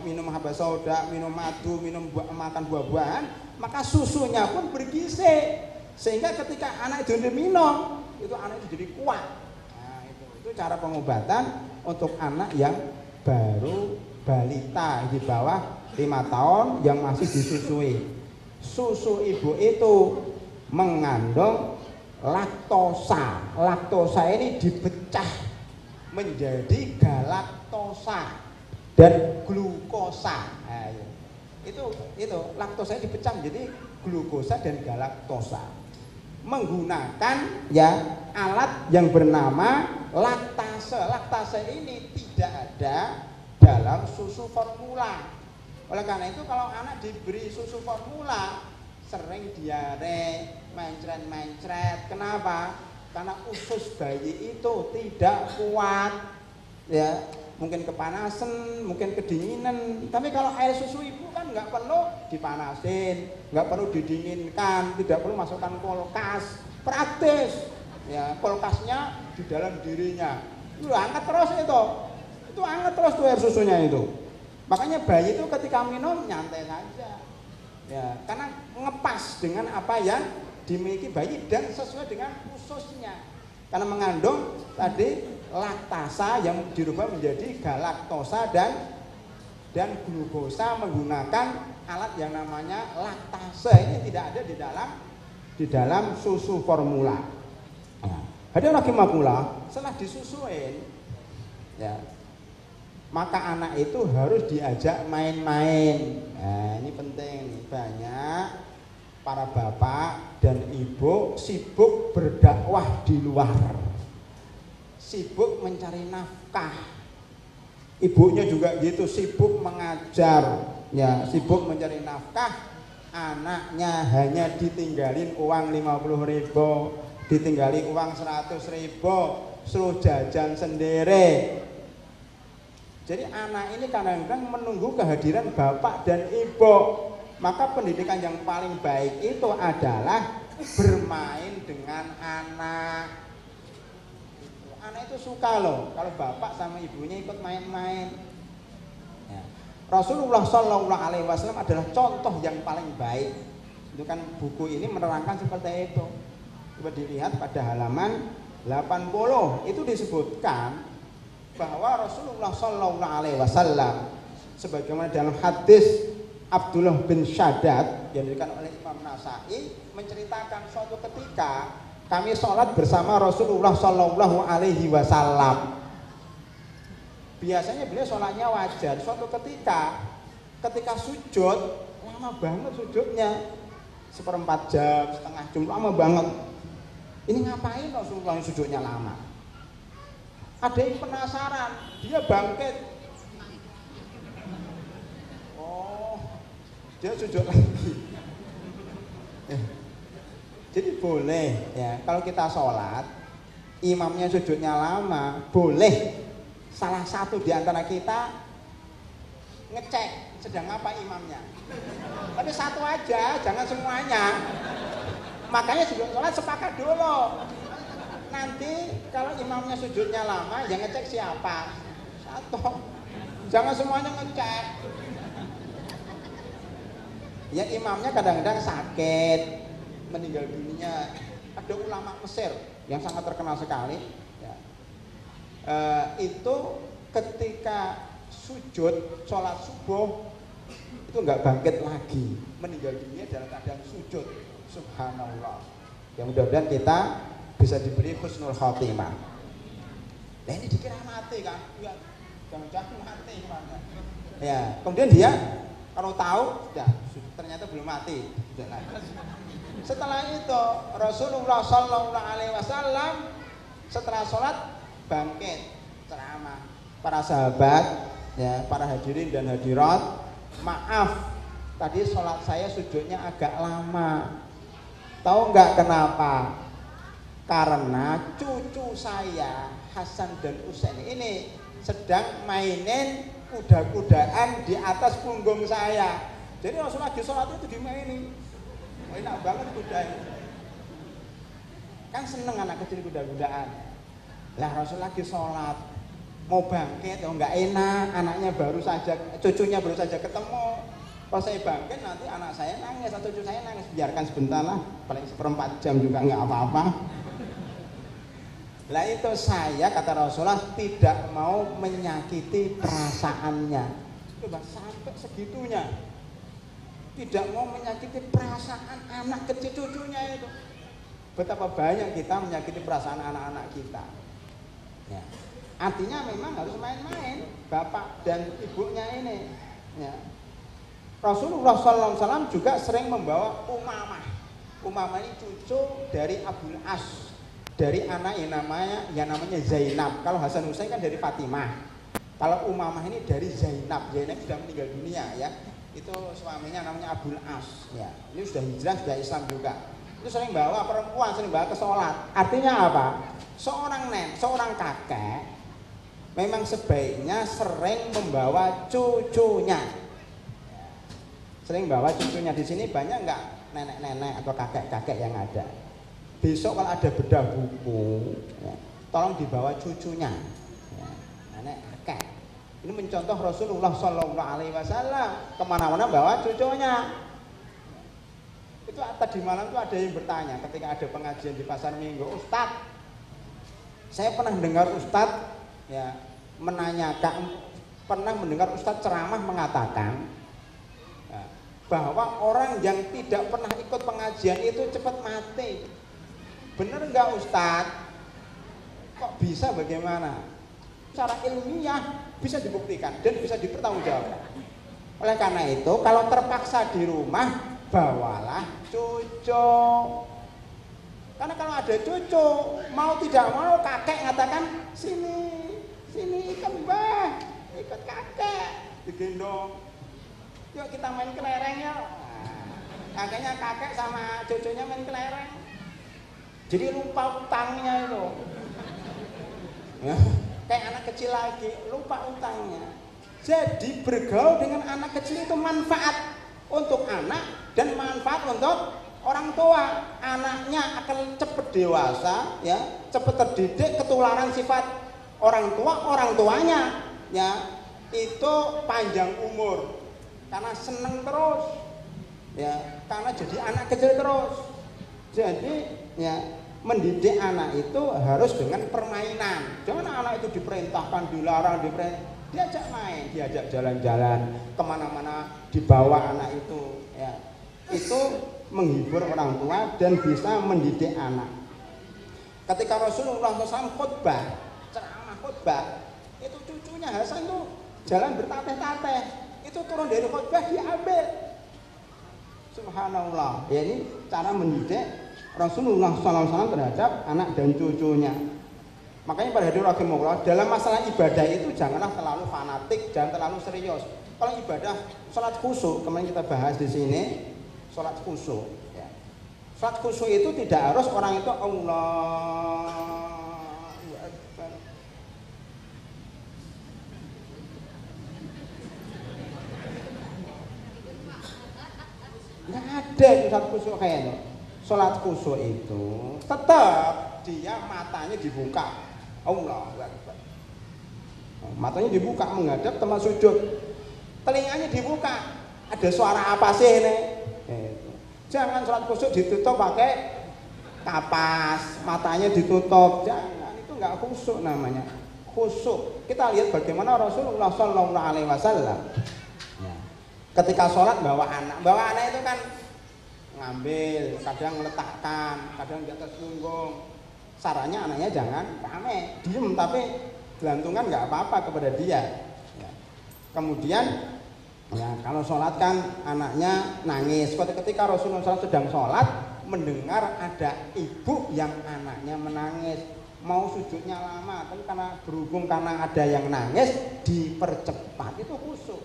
A: minum habas sauda, minum madu, makan buah-buahan, maka susunya pun bergizi. Sehingga ketika anak itu diminum, itu anak itu jadi kuat. Nah, itu cara pengobatan untuk anak yang baru balita di bawah 5 tahun yang masih disusui. Susu ibu itu mengandung laktosa. Laktosa ini dipecah menjadi galaktosa dan glukosa. Nah, itu laktosa dipecah menjadi glukosa dan galaktosa menggunakan ya alat yang bernama laktase. Laktase ini tidak ada dalam susu formula. Oleh karena itu kalau anak diberi susu formula sering diare, mencret. Kenapa? Karena usus bayi itu tidak kuat ya, mungkin kepanasan, mungkin kedinginan. Tapi kalau air susu ibu kan nggak perlu dipanasin, nggak perlu didinginkan, tidak perlu masukkan kulkas, praktis ya, kulkasnya di dalam dirinya, itu hangat terus, itu hangat terus tuh air susunya itu. Makanya bayi itu ketika minum nyantai saja ya, karena ngepas dengan apa yang dimiliki bayi dan sesuai dengan ususnya, karena mengandung tadi laktasa yang dirubah menjadi galaktosa dan glukosa menggunakan alat yang namanya laktase. Ini tidak ada di dalam susu formula. Nah, hadirin rahimakumullah, setelah disusuin ya, maka anak itu harus diajak main-main. Nah, ini penting nih. Banyak para bapak dan ibu sibuk berdakwah di luar, sibuk mencari nafkah. Ibunya juga gitu, sibuk mengajar ya, sibuk mencari nafkah. Anaknya hanya ditinggalin uang 50.000, ditinggalin uang 100.000, suruh jajan sendiri. Jadi anak ini kadang-kadang menunggu kehadiran bapak dan ibu. Maka pendidikan yang paling baik itu adalah bermain dengan anak. Anak itu suka loh kalau bapak sama ibunya ikut main-main ya. Rasulullah Shallallahu Alaihi Wasallam adalah contoh yang paling baik. Itu kan buku ini menerangkan seperti itu. Coba dilihat pada halaman 80, itu disebutkan bahwa Rasulullah Shallallahu Alaihi Wasallam sebagaimana dalam hadis Abdullah bin Shaddad yang diberikan oleh Imam Nasai menceritakan suatu ketika kami sholat bersama Rasulullah Shallallahu Alaihi Wasallam. Biasanya beliau sholatnya wajar. Suatu ketika sujud lama banget sujudnya, 1/4 jam, setengah jam, lama banget. Ini ngapain Rasulullah yang sujudnya lama? Ada yang penasaran, dia bangkit. Dia sujud lagi. Jadi boleh ya, kalau kita sholat imamnya sujudnya lama, boleh salah satu di antara kita ngecek sedang apa imamnya. Tapi satu aja, jangan semuanya. Makanya sebelum sholat sepakat dulu. Nanti kalau imamnya sujudnya lama, yang ngecek siapa? Satu. Jangan semuanya ngecek. Ya imamnya kadang-kadang sakit, meninggal dunia. Ada ulama Mesir yang sangat terkenal sekali ya. Itu ketika sujud sholat subuh itu nggak bangkit lagi, meninggal dunia dalam keadaan sujud. Subhanallah. Ya mudah-mudahan kita bisa diberi husnul khotimah. Nah ini dikira mati kan? Ya, jangan-jangan mati gimana? Ya, kemudian dia kalau tahu, ya ternyata belum mati. Setelah itu Rasulullah Shallallahu Alaihi Wasallam setelah sholat bangkit ceramah. Para sahabat, ya para hadirin dan hadirat, maaf tadi sholat saya sujudnya agak lama. Tahu nggak kenapa? Karena cucu saya Hasan dan Husain ini sedang mainin kuda-kudaan di atas punggung saya. Jadi Rasulullah lagi sholat itu dimainin. Enak banget kudanya. Kan seneng anak kecil kuda-kudaan. Lah Rasul lagi sholat mau bangkit, oh nggak enak, anaknya baru saja, cucunya baru saja ketemu. Kalau saya bangkit nanti anak saya nangis atau cucu saya nangis, biarkan sebentar lah, paling 1/4 jam juga nggak apa-apa. Lah itu saya kata Rasulullah tidak mau menyakiti perasaannya. Coba sampai segitunya. Tidak mau menyakiti perasaan anak kecil cucunya itu. Betapa banyak kita menyakiti perasaan anak-anak kita. Ya. Artinya memang harus main-main bapak dan ibunya ini. Ya. Rasulullah SAW juga sering membawa Umamah. Umamah ini cucu dari Abul As, dari anak yang namanya Zainab. Kalau Hasan Husain kan dari Fatimah. Kalau Umamah ini dari Zainab. Zainab sudah meninggal dunia ya. Itu suaminya namanya Abul As ya. Ini sudah hijrah, sudah Islam juga. Itu sering bawa perempuan, sering bawa ke sholat. Artinya apa? Seorang kakek memang sebaiknya sering membawa cucunya. Sering bawa cucunya. Di sini banyak nggak nenek-nenek atau kakek-kakek yang ada. Besok kalau ada bedah buku ya, tolong dibawa cucunya ya. Nenek kakek. Ini mencontoh Rasulullah Shallallahu Alaihi Wasallam kemana-mana bawa cucunya. Itu tadi malam itu ada yang bertanya ketika ada pengajian di pasar Minggu, Ustadz, saya pernah mendengar Ustadz ya pernah mendengar Ustadz ceramah mengatakan ya, bahwa orang yang tidak pernah ikut pengajian itu cepat mati. Benar nggak Ustadz? Kok bisa bagaimana? Secara ilmiah bisa dibuktikan dan bisa dipertanggungjawabkan. Oleh karena itu, kalau terpaksa di rumah, bawalah cucu. Karena kalau ada cucu, mau tidak mau kakek ngatakan sini ikut mbah, ikut kakek, digendong. Yuk kita main kelereng ya. Akhirnya kakek sama cucunya main kelereng. Jadi lupa utangnya itu. Ya. Kayak anak kecil lagi, lupa utangnya. Jadi bergaul dengan anak kecil itu manfaat untuk anak dan manfaat untuk orang tua. Anaknya akan cepat dewasa, ya, cepat terdidik, ketularan sifat orang tuanya, ya, itu panjang umur karena seneng terus, ya, karena jadi anak kecil terus. Jadi, ya. Mendidik anak itu harus dengan permainan. Jangan anak itu diperintahkan, dilarang, diajak main, diajak jalan-jalan, kemana-mana dibawa anak itu. Ya. Itu menghibur orang tua dan bisa mendidik anak. Ketika Rasulullah SAW ceramah khutbah, itu cucunya Hasan itu jalan bertateh-tateh, itu turun dari khutbah diambil. Subhanallah. Ya, ini cara mendidik Rasulullah SAW terhadap anak dan cucunya. Makanya pada hadirin rahimakumullah, dalam masalah ibadah itu janganlah terlalu fanatik, jangan terlalu serius. Kalau ibadah sholat khusyuk, kemarin kita bahas di sini, sholat khusyuk. Ya. Sholat khusyuk itu tidak harus orang itu Allahu Akbar. Nggak ada itu sholat khusyuk kayak itu. Sholat khusyuk itu tetap dia matanya dibuka, Allahu Akbar. Matanya dibuka menghadap tempat sujud, telinganya dibuka. Ada suara apa sih ini? Jangan sholat khusyuk ditutup pakai kapas, matanya ditutup. Jangan, itu nggak khusyuk namanya. Khusyuk. Kita lihat bagaimana Rasulullah Shallallahu Alaihi Wasallam. ketika sholat bawa anak itu kan ngambil, kadang meletakkan, kadang di atas punggung. Sarannya anaknya jangan rame, diem tapi gelantungan nggak apa-apa kepada dia. Ya. Kemudian ya kalau sholat kan anaknya nangis. Ketika Rasulullah SAW sedang sholat mendengar ada ibu yang anaknya menangis, mau sujudnya lama, tapi karena ada yang nangis dipercepat, itu khusyuk.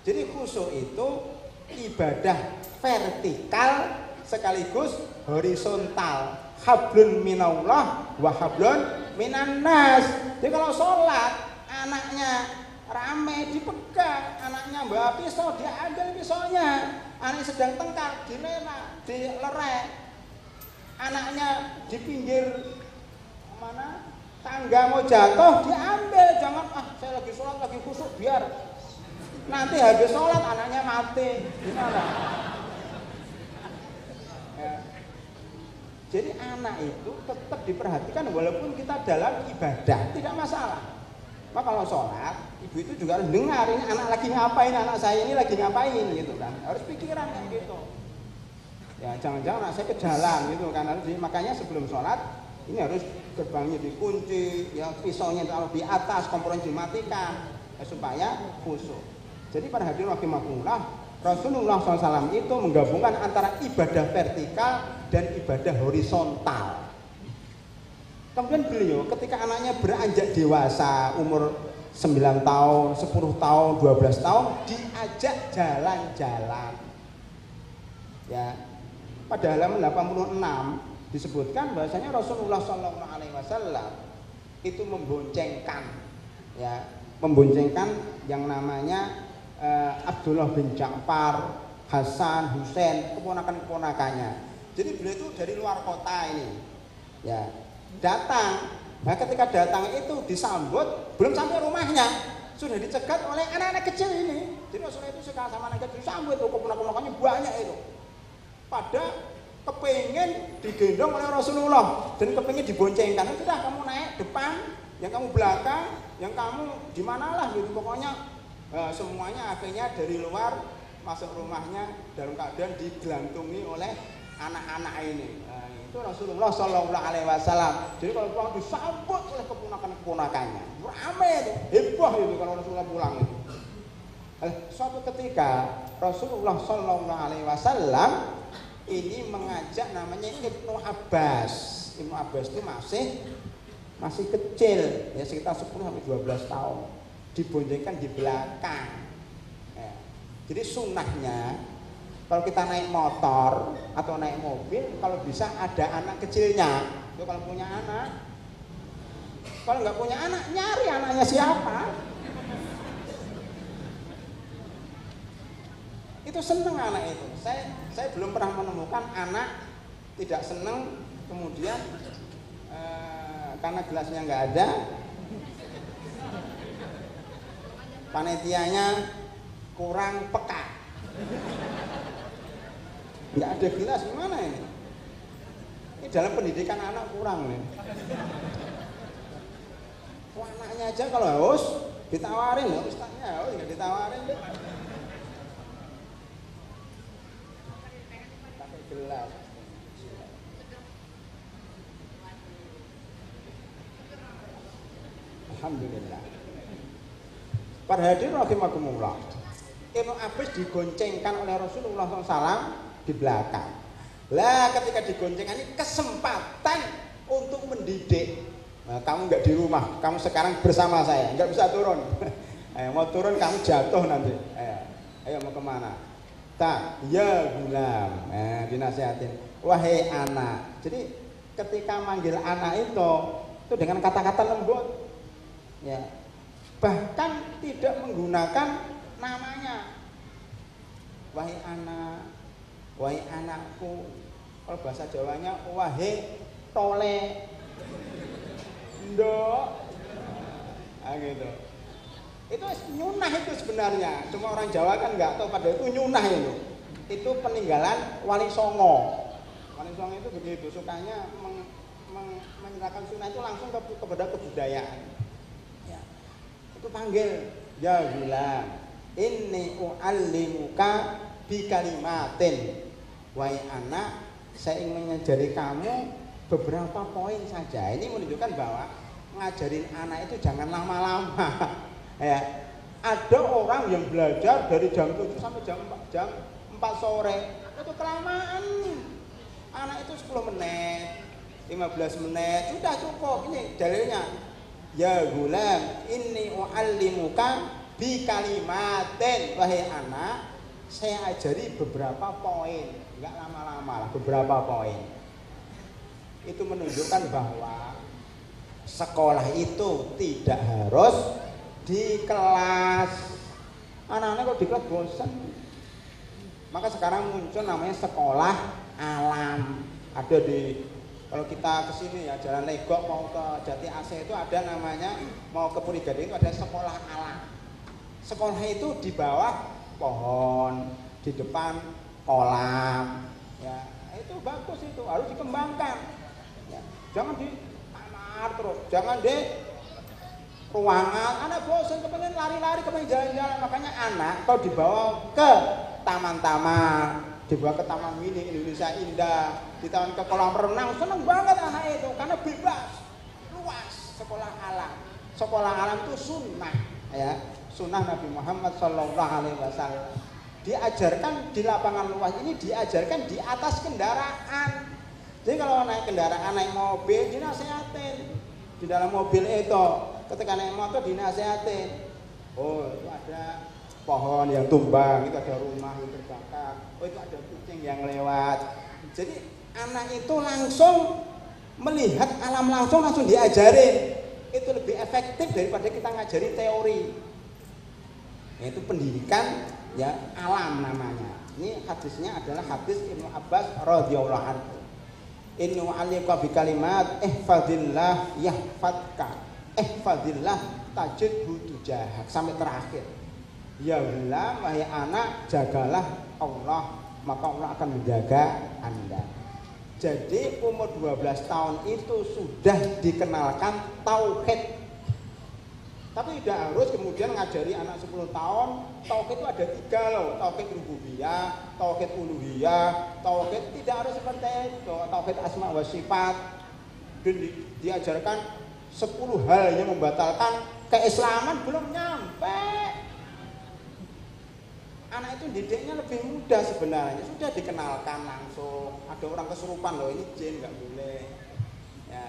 A: Jadi khusyuk itu ibadah vertikal sekaligus horizontal. Hablun minallah wa hablun minan nas. Jadi kalau sholat anaknya rame dipegang, anaknya bawa pisau dia ambil pisaunya, anaknya sedang tengkar dilerek, anaknya di pinggir mana tangga mau jatuh diambil, jangan saya lagi sholat lagi khusyuk biar nanti habis sholat anaknya mati, gimana? Ya. Jadi anak itu tetap diperhatikan walaupun kita dalam ibadah, tidak masalah. Maka kalau sholat, ibu itu juga harus dengar ini anak lagi ngapain, anak saya ini lagi ngapain gitu kan. Harus pikiran yang gitu. Ya jangan-jangan anak saya ke jalan gitu kan. Makanya sebelum sholat ini harus gerbangnya dikunci, ya pisaunya taruh di atas, kompornya dimatikan ya, supaya khusyuk. Jadi pada hadirin rahimakumullah, Rasulullah SAW itu menggabungkan antara ibadah vertikal dan ibadah horizontal. Kemudian beliau ketika anaknya beranjak dewasa, umur 9 tahun, 10 tahun, 12 tahun, diajak jalan-jalan. Ya, pada halaman 86 disebutkan bahwasanya Rasulullah SAW itu memboncengkan, ya, memboncengkan yang namanya Abdullah bin Ja'far, Hasan, Husain, keponakan-keponakannya. Jadi beliau itu dari luar kota ini, ya, datang. Nah, ketika datang itu disambut, belum sampai rumahnya sudah dicegat oleh anak-anak kecil ini. Jadi Rasulullah itu suka sama anak kecil, disambut, keponakan-keponakannya banyak itu. Pada kepengen digendong oleh Rasulullah dan kepengen diboncengkan. Sudah kamu naik depan, yang kamu belakang, yang kamu di manalah gitu pokoknya. Semuanya akhirnya dari luar masuk rumahnya dalam keadaan digelantungi oleh anak-anak ini. Nah, itu Rasulullah SAW. Jadi kalau pulang disambut oleh keponakan-keponakannya, ramai itu, heboh itu kalau Rasulullah pulang itu. Suatu ketika Rasulullah SAW ini mengajak namanya Ibnu Abbas. Ibnu Abbas itu masih kecil, ya sekitar 10-12 tahun. Diboncengkan di belakang. Ya. Jadi sunnahnya kalau kita naik motor atau naik mobil, kalau bisa ada anak kecilnya. Itu kalau punya anak. Kalau nggak punya anak, nyari anaknya siapa. Itu seneng anak itu. Saya belum pernah menemukan anak tidak seneng kemudian karena gelasnya nggak ada. Panitianya kurang peka, nggak ada gelas, gimana ini? Ini dalam pendidikan anak kurang nih. Anaknya aja kalau haus ditawarin, ya ustaznya haus nggak ditawarin deh. Pakai gelas. Alhamdulillah. Para hadirin rahimakumullah, Ibnu Abbas digoncengkan oleh Rasulullah SAW di belakang. Lah ketika digoncengkan ini kesempatan untuk mendidik. Nah, kamu nggak di rumah, kamu sekarang bersama saya, nggak bisa turun. Mau turun kamu jatuh nanti. Ayo mau kemana? Tak, ya gulam. Dinasihatin. Wahai anak. Jadi ketika manggil anak itu dengan kata-kata lembut. Ya. Bahkan tidak menggunakan namanya. Wahai anak, wahai anakku. Kalau bahasa Jawanya wahai tole. Ndok. Gitu. Itu nyunah itu sebenarnya. Cuma orang Jawa kan nggak tahu, padahal itu nyunah itu. Itu peninggalan Wali Songo. Wali Songo itu begitu, sukanya menyerahkan sunnah itu langsung kepada kebudayaan. Itu panggil, ya gulam, inni u'allimuka bi kalimatin. Wahai anak, saya ingin mengajari kamu beberapa poin saja. Ini menunjukkan bahwa ngajarin anak itu jangan lama-lama. Ya. Ada orang yang belajar dari jam 7 sampai jam 4 sore. Itu kelamaan. Anak itu 10 menit, 15 menit, sudah cukup. Ini dalilnya. Ya gulam, inni u'allimuka bi kalimatin. Wahai anak, saya ajari beberapa poin. Enggak lama-lama lah, beberapa poin. Itu menunjukkan bahwa sekolah itu tidak harus di kelas. Anak-anak kok di kelas bosan. Maka sekarang muncul namanya sekolah alam. Ada di, kalau kita kesini ya Jalan Legok mau ke Jati AC itu ada namanya, mau ke Purigadi itu ada sekolah alam. Sekolah itu di bawah pohon, di depan kolam, ya itu bagus, itu harus dikembangkan. Ya, jangan di kamar terus, jangan di ruangan. Anak bosan, kepengen lari-lari, kepengen jalan-jalan. Makanya anak kalau dibawa ke taman-taman, dibawa ke Taman Mini Indonesia Indah, ditaman ke kolam renang, seneng banget anak itu karena bebas, luas. Sekolah alam, sekolah alam itu sunnah, ya sunnah Nabi Muhammad SAW. Diajarkan di lapangan luas ini, diajarkan di atas kendaraan. Jadi kalau naik kendaraan, naik mobil, dinasehatin. Di dalam mobil itu, ketika naik motor dinasehatin. Oh, itu ada pohon yang tumbang, itu ada rumah yang terbakar, oh itu ada kucing yang lewat. Jadi anak itu langsung melihat alam langsung diajarin. Itu lebih efektif daripada kita ngajari teori. Yaitu pendidikan ya alam namanya. Ini hadisnya adalah hadis Ibnu Abbas radhiyallahu anhu. Inni wa'alika bi kalimat ihfazillah yahfadka, ihfazillah tajidhu tujahak, sampai terakhir. Ya gulam, wahai anak, jagalah Allah, maka Allah akan menjaga Anda. Jadi umur 12 tahun itu sudah dikenalkan tauhid. Tapi tidak harus kemudian ngajari anak 10 tahun. Tauhid itu ada 3 loh. Tauhid rububiyah, tauhid uluhiyah, tauhid tidak harus seperti itu. Tauhid asma wa sifat. Dan diajarkan 10 hal yang membatalkan keislaman, belum nyampe. Anak itu didiknya lebih mudah sebenarnya. Sudah dikenalkan langsung. Ada orang kesurupan loh, ini jin, nggak boleh. Ya.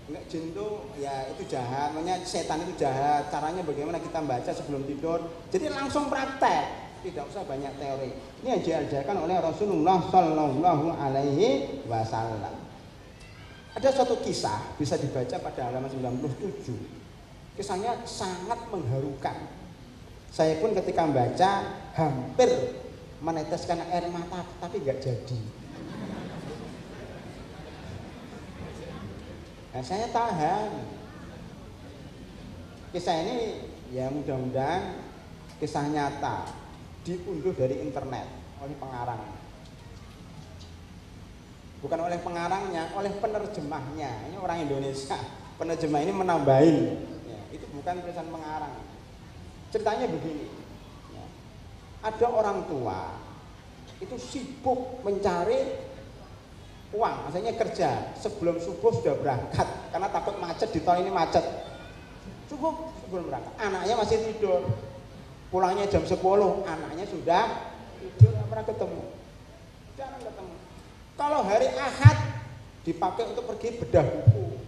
A: Enggak, jin itu ya itu jahat, makanya setan itu jahat. Caranya bagaimana kita baca sebelum tidur. Jadi langsung praktek, tidak usah banyak teori. Ini yang diajarkan oleh Rasulullah Shallallahu Alaihi Wasallam. Ada suatu kisah bisa dibaca pada halaman 97. Kisahnya sangat mengharukan. Saya pun ketika membaca hampir meneteskan air mata, tapi nggak jadi. Nah, saya tahan. Kisah ini ya mudah-mudahan kisah nyata, diunduh dari internet oleh pengarang. Bukan oleh pengarangnya, oleh penerjemahnya. Ini orang Indonesia. Penerjemah ini menambahin. Ya, itu bukan tulisan pengarang. Ceritanya begini. Ya, ada orang tua itu sibuk mencari uang, maksudnya kerja sebelum subuh sudah berangkat karena takut macet, di tahun ini macet. Cukup sebelum berangkat, anaknya masih tidur, pulangnya jam 10, anaknya sudah tidur, nggak pernah ketemu, jarang ketemu. Kalau hari Ahad dipakai untuk pergi bedah buku,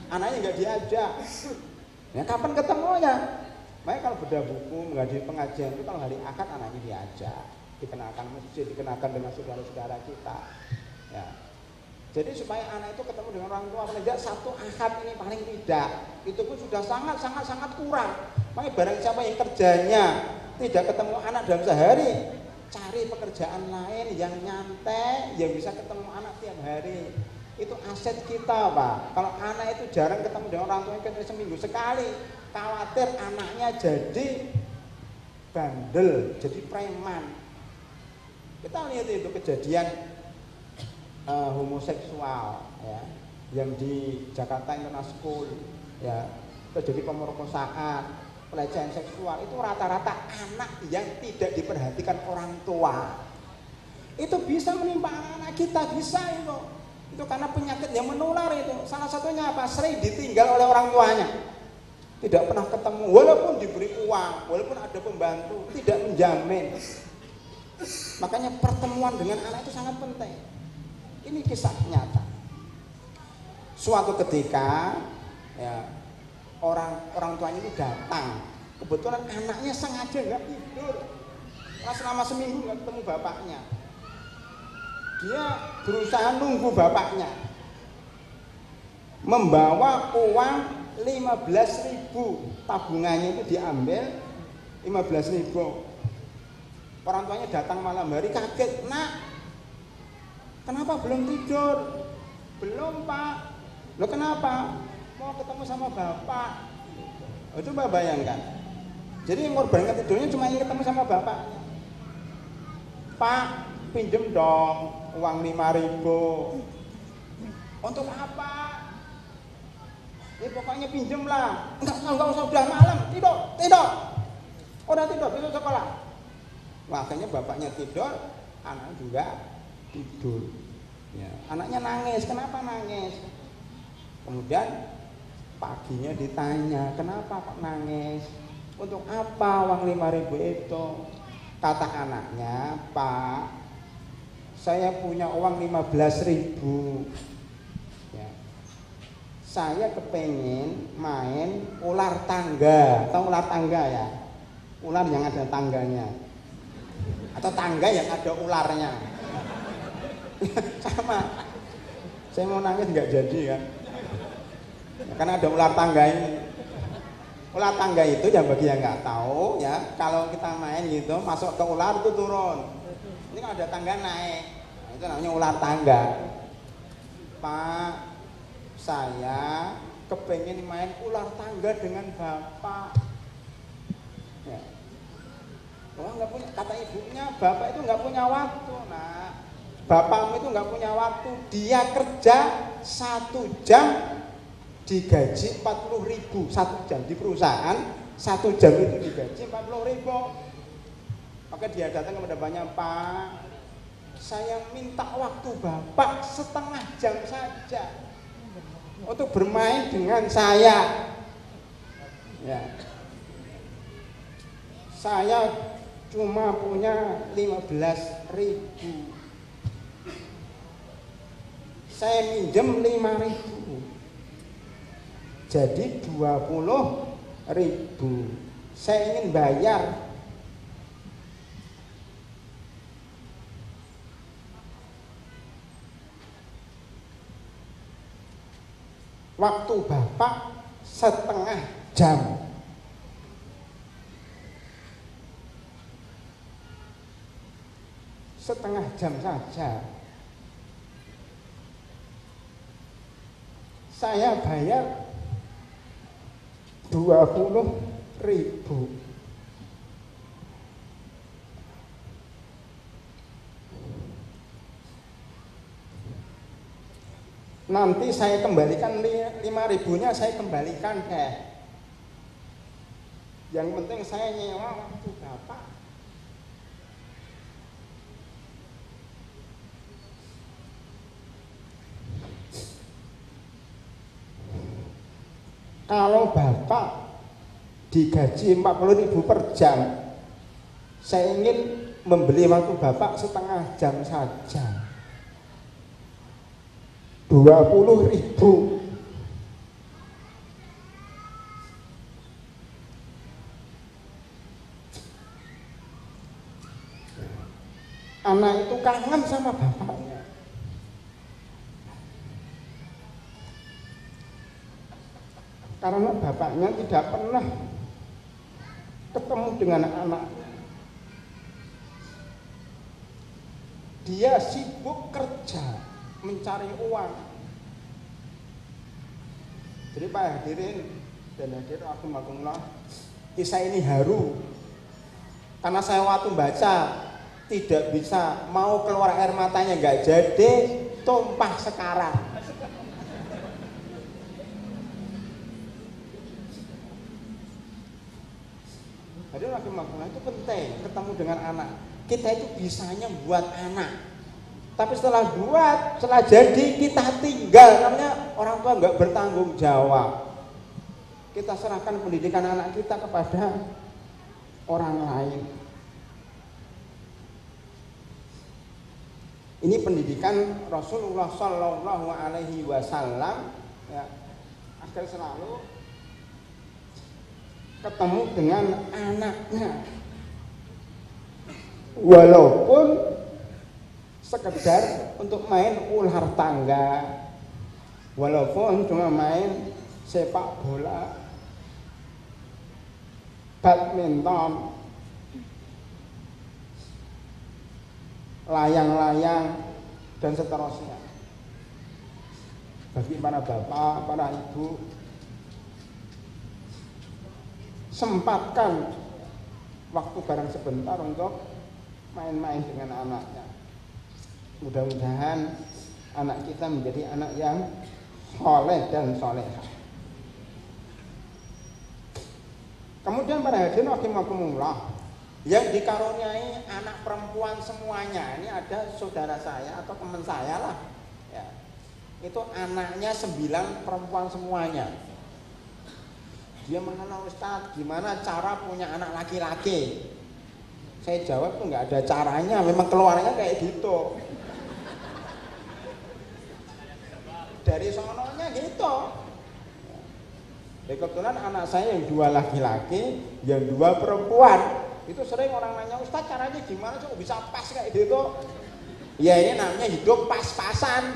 A: anaknya nggak diajak. Ya kapan ketemunya? Makanya kalau bedah buku, menghadiri pengajian itu kalau hari Ahad anaknya diajak, dikenalkan masjid, dikenalkan dengan saudara-saudara kita. Ya. Jadi supaya anak itu ketemu dengan orang tua paling tidak satu Ahad ini paling tidak. Itu pun sudah sangat kurang. Makanya barang siapa yang kerjanya tidak ketemu anak dalam sehari, cari pekerjaan lain yang nyantai, yang bisa ketemu anak tiap hari. Itu aset kita, Pak. Kalau anak itu jarang ketemu dengan orang tuanya, ketemu seminggu sekali, khawatir anaknya jadi bandel, jadi preman. Kita lihat itu kejadian homoseksual ya, yang di Jakarta International School ya, terjadi pemerkosaan. pelecehan seksual itu rata-rata anak yang tidak diperhatikan orang tua. Itu bisa menimpa anak-anak kita, bisa itu. Itu karena penyakit yang menular itu. Salah satunya apa? Sering ditinggal oleh orang tuanya. Tidak pernah ketemu, walaupun diberi uang, walaupun ada pembantu, tidak menjamin. Makanya pertemuan dengan anak itu sangat penting. Ini kisah nyata. Suatu ketika ya, orang tuanya itu datang. Kebetulan anaknya sengaja nggak tidur. Karena selama seminggu nggak ketemu bapaknya. Dia berusaha nunggu bapaknya. Membawa uang 15.000, tabungannya itu diambil 15.000. Orang tuanya datang malam hari kaget, "Nak, kenapa belum tidur?" "Belum, Pak." "Loh kenapa?" "Mau ketemu sama bapak." Oh, coba bayangkan. Jadi ngorbankan tidurnya cuma ingin ketemu sama bapaknya. "Pak, pinjem dong uang 5.000. "Untuk apa?" "Pokoknya pinjem lah." Enggak usah, udah malam, tidur. Udah tidur, besok sekolah. Makanya bapaknya tidur, anak juga tidur. Ya, anaknya nangis. Kenapa nangis? Kemudian paginya ditanya, "Kenapa kok nangis? Untuk apa uang 5.000 itu?" Kata anaknya, "Pak, saya punya uang 15.000. Ya. Saya kepengen main ular tangga." Tahu ular tangga ya? Ular yang ada tangganya. Atau tangga yang ada ularnya. Sama. Saya mau nangis nggak jadi kan? Ya, karena ada ular tangga ini. Ular tangga itu yang bagi yang nggak tahu ya, kalau kita main gitu masuk ke ular itu turun. Ini kan ada tangga naik. Nah, itu namanya ular tangga. "Pak, saya kepengen main ular tangga dengan bapak." Ya. Oh, nggak punya, kata ibunya, "Bapak itu nggak punya waktu." Nah, bapakmu itu nggak punya waktu. Dia kerja 1 jam digaji 40.000. 1 jam di perusahaan, 1 jam itu digaji 40.000. Maka dia datang kepada bapaknya, "Pak, saya minta waktu bapak setengah jam saja untuk bermain dengan saya. Ya. Saya cuma punya 15.000. Saya minjem 5.000. Jadi 20.000. Saya ingin bayar." Waktu bapak setengah jam. Setengah jam saja. Saya bayar 20.000. Nanti saya kembalikan 5.000-nya, saya kembalikan deh. Yang penting saya nyewa waktu bapak. Kalau bapak digaji 40.000 per jam, saya ingin membeli waktu bapak setengah jam saja. 20.000. Anak itu kangen sama bapaknya. Karena bapaknya tidak pernah ketemu dengan anaknya. Dia sibuk kerja, mencari uang. Jadi Pak hadirin dan hadirin rahimakumullah, kisah ini haru. Karena saya waktu baca tidak bisa, mau keluar air matanya nggak jadi, tumpah sekarang. Jadi rahimahullah itu penting ketemu dengan anak. Kita itu bisanya buat anak. Tapi setelah buat, setelah jadi kita tinggal. Namanya orang tua nggak bertanggung jawab. Kita serahkan pendidikan anak kita kepada orang lain. Ini pendidikan Rasulullah Shallallahu Alaihi Wasallam. Ya, agar selalu ketemu dengan anaknya, walaupun sekedar untuk main ular tangga, walaupun cuma main sepak bola, badminton, layang-layang, dan seterusnya. Bagi para bapak, para ibu, sempatkan waktu bareng sebentar untuk main-main dengan anaknya. Mudah-mudahan anak kita menjadi anak yang soleh dan solehah. Kemudian para hadirin rahimakumullah, yang dikaruniai anak perempuan semuanya, ini ada saudara saya atau teman saya lah, ya, itu anaknya 9 perempuan semuanya. Dia mengenal Ustadz, gimana cara punya anak laki-laki? Saya jawab tuh nggak ada caranya, memang keluarnya kayak gitu. Dari sononya gitu. Ya, kebetulan anak saya yang 2 laki-laki, yang 2 perempuan. Itu sering orang nanya, Ustadz caranya gimana sih bisa pas kayak gitu? Ya ini namanya hidup pas-pasan.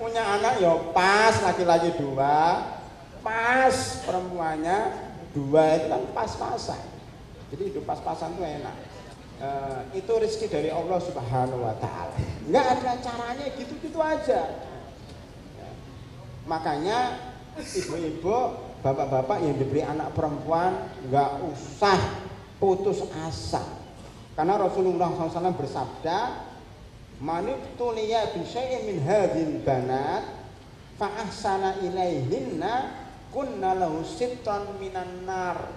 A: Punya anak ya pas, laki-laki 2, pas perempuannya 2, itu kan pas-pasan. Jadi hidup pas-pasan itu enak. Itu rezeki dari Allah Subhanahu Wa Taala. Nggak ada caranya, gitu-gitu aja. Makanya ibu-ibu, bapak-bapak yang diberi anak perempuan nggak usah putus asa. Karena Rasulullah SAW bersabda, manibtuliya bisyai'in min hadhil banat fa ahsana ilaihinna kunna lahu sitran minan nar.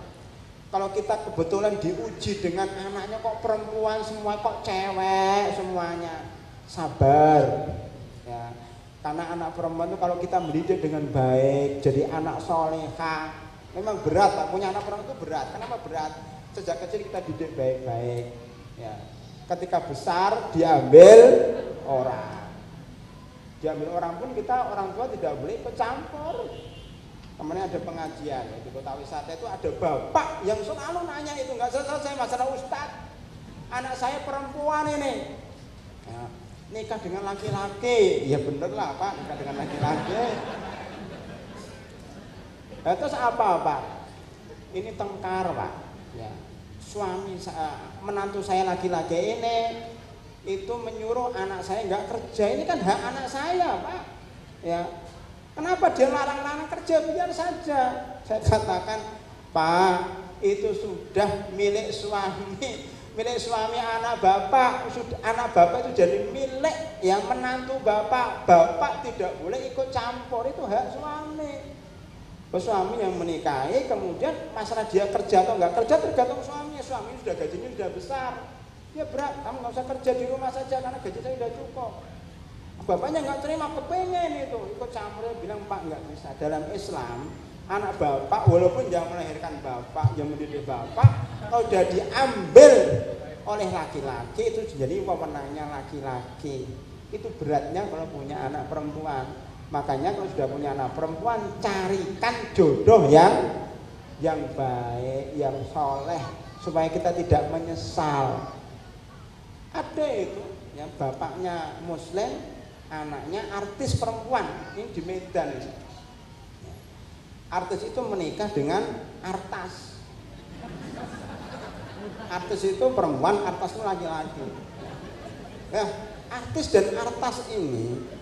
A: Kalau kita kebetulan diuji dengan anaknya kok perempuan semua, kok cewek semuanya, sabar ya. Karena anak perempuan itu kalau kita mendidik dengan baik, jadi anak solehah, memang berat Pak, punya anak perempuan itu berat. Kenapa berat? Sejak kecil kita didik baik-baik ya. Ketika besar diambil orang pun kita orang tua tidak boleh ikut campur. Kemarin ada pengajian di Kota Wisata itu ada bapak yang selalu nanya itu nggak selesai masalah Ustadz, anak saya perempuan ini ya, nikah dengan laki-laki. Ya bener lah Pak, nikah dengan laki-laki. Nah, terus apa Pak? Ini tengkar Pak ya. Menantu saya laki-laki ini itu menyuruh anak saya nggak kerja. Ini kan hak anak saya Pak ya. Kenapa dia larang-larang kerja? Biar saja. Saya katakan, Pak, itu sudah milik suami anak bapak. Anak bapak itu jadi milik yang menantu bapak. Bapak tidak boleh ikut campur, itu hak suami. Suami yang menikahi, kemudian masalah dia kerja atau enggak kerja tergantung suaminya. Suami sudah gajinya sudah besar, ya berat, kamu nggak usah kerja di rumah saja karena gaji saya sudah cukup. Bapaknya nggak terima, kepengen itu ikut campur, bilang Pak nggak bisa. Dalam Islam anak bapak walaupun yang melahirkan bapak, yang mendidik bapak, kalau sudah diambil oleh laki-laki itu jadi wewenangnya laki-laki. Itu beratnya kalau punya anak perempuan. Makanya kalau sudah punya anak perempuan, carikan jodoh yang baik, yang soleh, supaya kita tidak menyesal. Ada itu ya, bapaknya Muslim, anaknya artis perempuan, ini di Medan. Artis itu menikah dengan artas. Artis itu perempuan, artas itu laki-laki. Ya, artis dan artas ini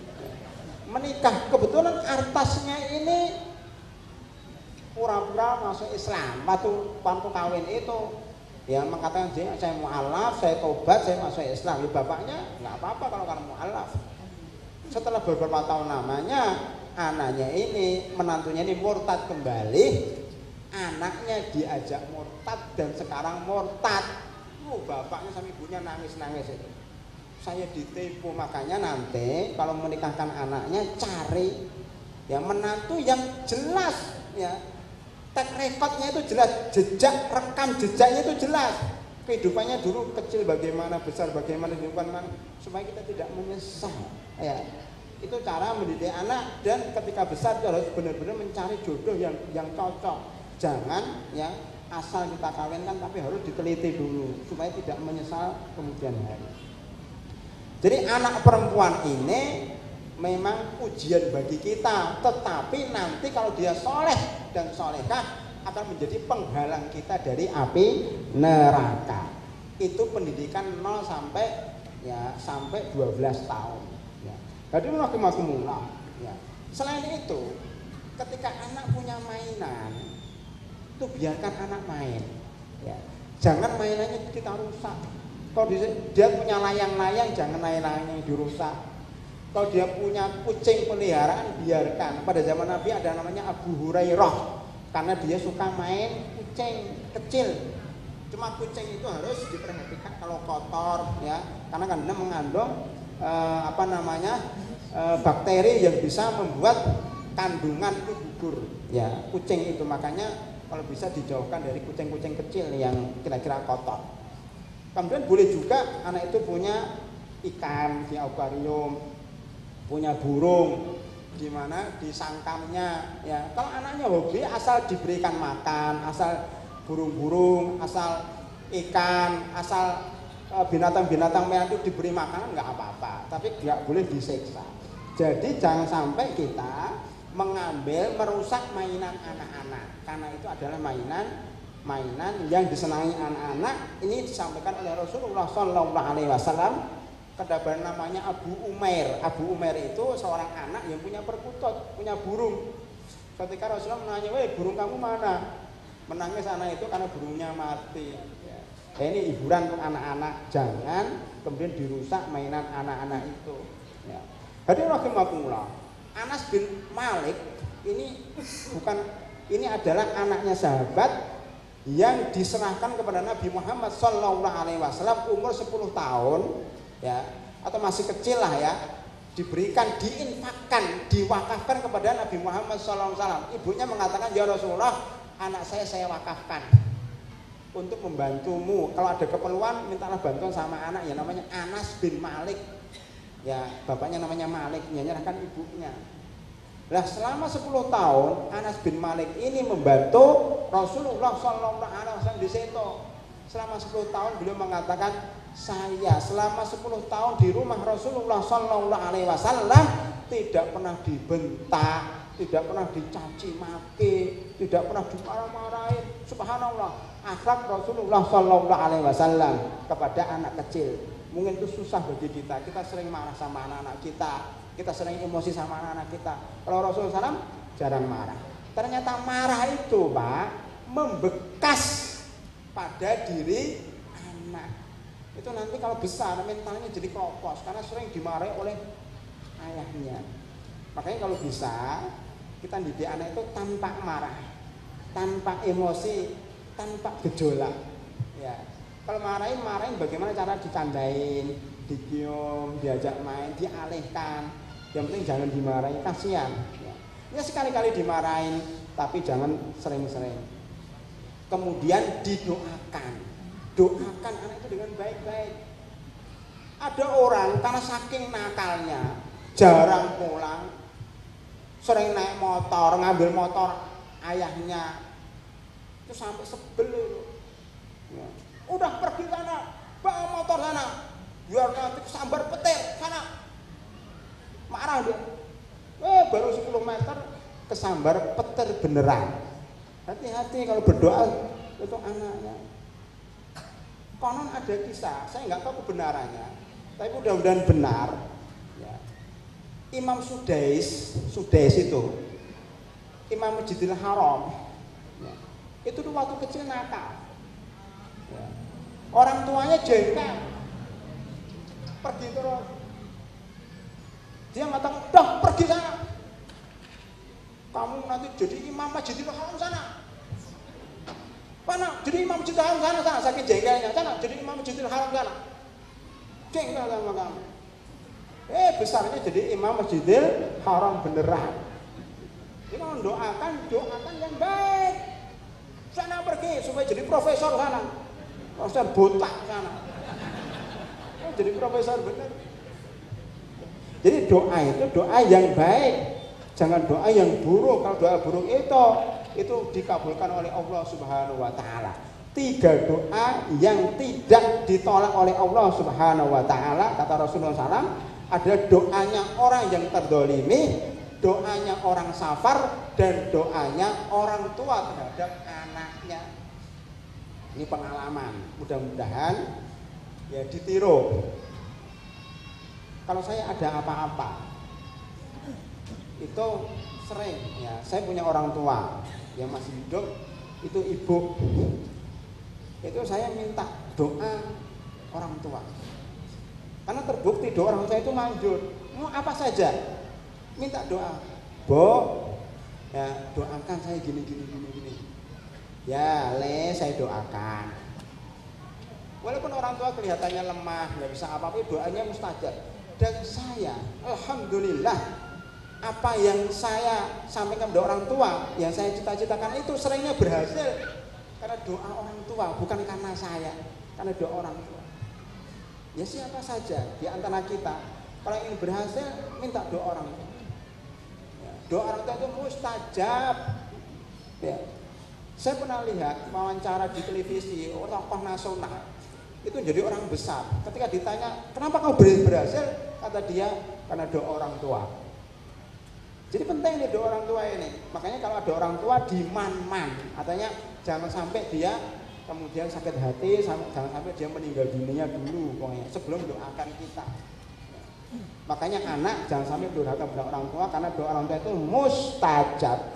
A: menikah. Kebetulan artasnya ini pura-pura masuk Islam. Waktu kawin itu ya mengatakan saya mu'alaf, saya tobat, saya masuk Islam. Ya, bapaknya nggak apa-apa kalau kamu mu'alaf. Setelah beberapa tahun namanya, anaknya ini, menantunya ini murtad kembali, anaknya diajak murtad dan sekarang murtad. Bapaknya sama ibunya nangis-nangis itu. Saya ditipu, makanya nanti kalau menikahkan anaknya cari ya menantu yang jelas ya. Track recordnya itu jelas, jejak rekam jejaknya itu jelas. Kehidupannya dulu kecil bagaimana, besar bagaimana, kehidupan mana, supaya kita tidak menyesal ya. Itu cara mendidik anak, dan ketika besar harus benar-benar mencari jodoh yang cocok. Jangan ya asal kita kawinkan, tapi harus diteliti dulu supaya tidak menyesal kemudian hari. Jadi anak perempuan ini memang ujian bagi kita, tetapi nanti kalau dia soleh dan solehah akan menjadi penghalang kita dari api neraka. Itu pendidikan 0 sampai 12 tahun. Ya. Jadi makumullah. Ya. Selain itu, ketika anak punya mainan, itu biarkan anak main. Ya. Jangan mainannya kita rusak. Kalau dia punya layang-layang, jangan layang-layangnya dirusak. Kalau dia punya kucing peliharaan, biarkan. Pada zaman Nabi ada namanya Abu Hurairah, karena dia suka main kucing kecil. Cuma kucing itu harus diperhatikan kalau kotor, ya, karena karena mengandung bakteri yang bisa membuat kandungan itu gugur. Ya, kucing itu makanya kalau bisa dijauhkan dari kucing-kucing kecil yang kira-kira kotor. Kemudian boleh juga anak itu punya ikan di akuarium, punya burung di mana di sangkamnya. Ya, kalau anaknya hobi asal diberikan makan, asal burung-burung, asal ikan, asal binatang-binatang merah itu diberi makanan nggak apa-apa, tapi nggak boleh disiksa. Jadi jangan sampai kita merusak mainan anak-anak, karena itu adalah mainan yang disenangi anak-anak. Ini disampaikan oleh Rasulullah SAW. Kedaban namanya Abu Umair. Abu Umair itu seorang anak yang punya perkutut, punya burung. Ketika Rasulullah menanya, "Weh, burung kamu mana?" Menangis anak itu karena burungnya mati. Ya. Ini hiburan untuk anak-anak, jangan kemudian dirusak mainan anak-anak itu. Ya. Hadirin rahimakumullah. Anas bin Malik ini adalah anaknya sahabat yang diserahkan kepada Nabi Muhammad SAW umur 10 tahun, ya, atau masih kecil lah ya, diberikan, diinfakkan, diwakafkan kepada Nabi Muhammad SAW. Ibunya mengatakan, "Ya Rasulullah, anak saya wakafkan untuk membantumu. Kalau ada keperluan, mintalah bantuan sama anak yang namanya Anas bin Malik." Ya, bapaknya namanya Malik, menyerahkan ibunya. Nah, selama 10 tahun Anas bin Malik ini membantu Rasulullah SAW di situ. Selama 10 tahun beliau mengatakan, "Saya selama 10 tahun di rumah Rasulullah SAW tidak pernah dibentak, tidak pernah dicaci maki, tidak pernah dimarah-marahin." Subhanallah, akhlak Rasulullah SAW kepada anak kecil. Mungkin itu susah bagi kita. Kita sering marah sama anak-anak kita sering emosi sama anak-anak kita. Kalau Rasulullah SAW jarang marah. Ternyata marah itu, Pak, membekas pada diri anak. Itu nanti kalau besar mentalnya jadi kropos karena sering dimarahi oleh ayahnya. Makanya kalau bisa kita didik anak itu tanpa marah, tanpa emosi, tanpa gejolak. Ya. Kalau marahin bagaimana cara dicandain, digium, diajak main, dialihkan. Yang penting jangan dimarahin, kasihan. Ya sekali-kali dimarahin, tapi jangan sering-sering. Kemudian didoakan. Doakan anak itu dengan baik-baik. Ada orang karena saking nakalnya, jarang pulang, sering naik motor, ngambil motor ayahnya, itu sampai sebel. Ya. Udah pergi sana, bawa motor sana, biar nanti kesambar petir sana. Marah dia. Baru 10 meter kesambar petir beneran. Hati-hati kalau berdoa untuk anaknya. Konon ada kisah, saya nggak tahu kebenarannya, tapi mudah-mudahan benar. Ya. Imam Sudais itu, Imam Masjidil Haram, ya. Itu tuh waktu kecil nakal. Ya. Orang tuanya jengkel, pergi terus. Dia mengatakan, "Dah pergi sana, kamu nanti jadi imam Masjidil Haram sana." Mana jadi imam Masjidil Haram sana saking jengkelnya, sana jadi imam Masjidil Haram sana. Jengkel sama kamu. Besarnya jadi imam Masjidil Haram beneran. Jadi kalau doakan yang baik. Sana pergi supaya jadi profesor sana. Profesor botak sana. Jadi profesor bener. Jadi doa itu doa yang baik. Jangan doa yang buruk. Kalau doa buruk itu dikabulkan oleh Allah Subhanahu wa taala. 3 doa yang tidak ditolak oleh Allah Subhanahu wa taala kata Rasulullah SAW adalah doanya orang yang terdolimi, doanya orang safar, dan doanya orang tua terhadap anaknya. Ini pengalaman, mudah-mudahan ya ditiru. Kalau saya ada apa-apa itu sering ya, saya punya orang tua yang masih hidup, itu ibu, itu saya minta doa orang tua karena terbukti doa orang tua itu manjur. Mau apa saja minta doa, ya doakan saya gini. Ya saya doakan. Walaupun orang tua kelihatannya lemah, nggak bisa apa-apa, doanya mustajab. Dan saya, alhamdulillah, apa yang saya sampaikan kepada orang tua, yang saya cita-citakan itu seringnya berhasil. Karena doa orang tua, bukan karena saya, karena doa orang tua. Ya siapa saja di antara kita, kalau ingin berhasil, minta doa orang tua. Ya, doa orang tua itu mustajab. Ya. Saya pernah lihat wawancara di televisi, tokoh nasional, itu jadi orang besar. Ketika ditanya, kenapa kau berhasil? Kata dia, karena doa orang tua. Jadi penting nih doa orang tua ini. Makanya kalau ada orang tua diman-man, artinya jangan sampai dia kemudian sakit hati, jangan sampai dia meninggal dunia dulu pokoknya sebelum doakan kita. Makanya anak jangan sampai durhaka kepada orang tua karena doa orang tua itu mustajab.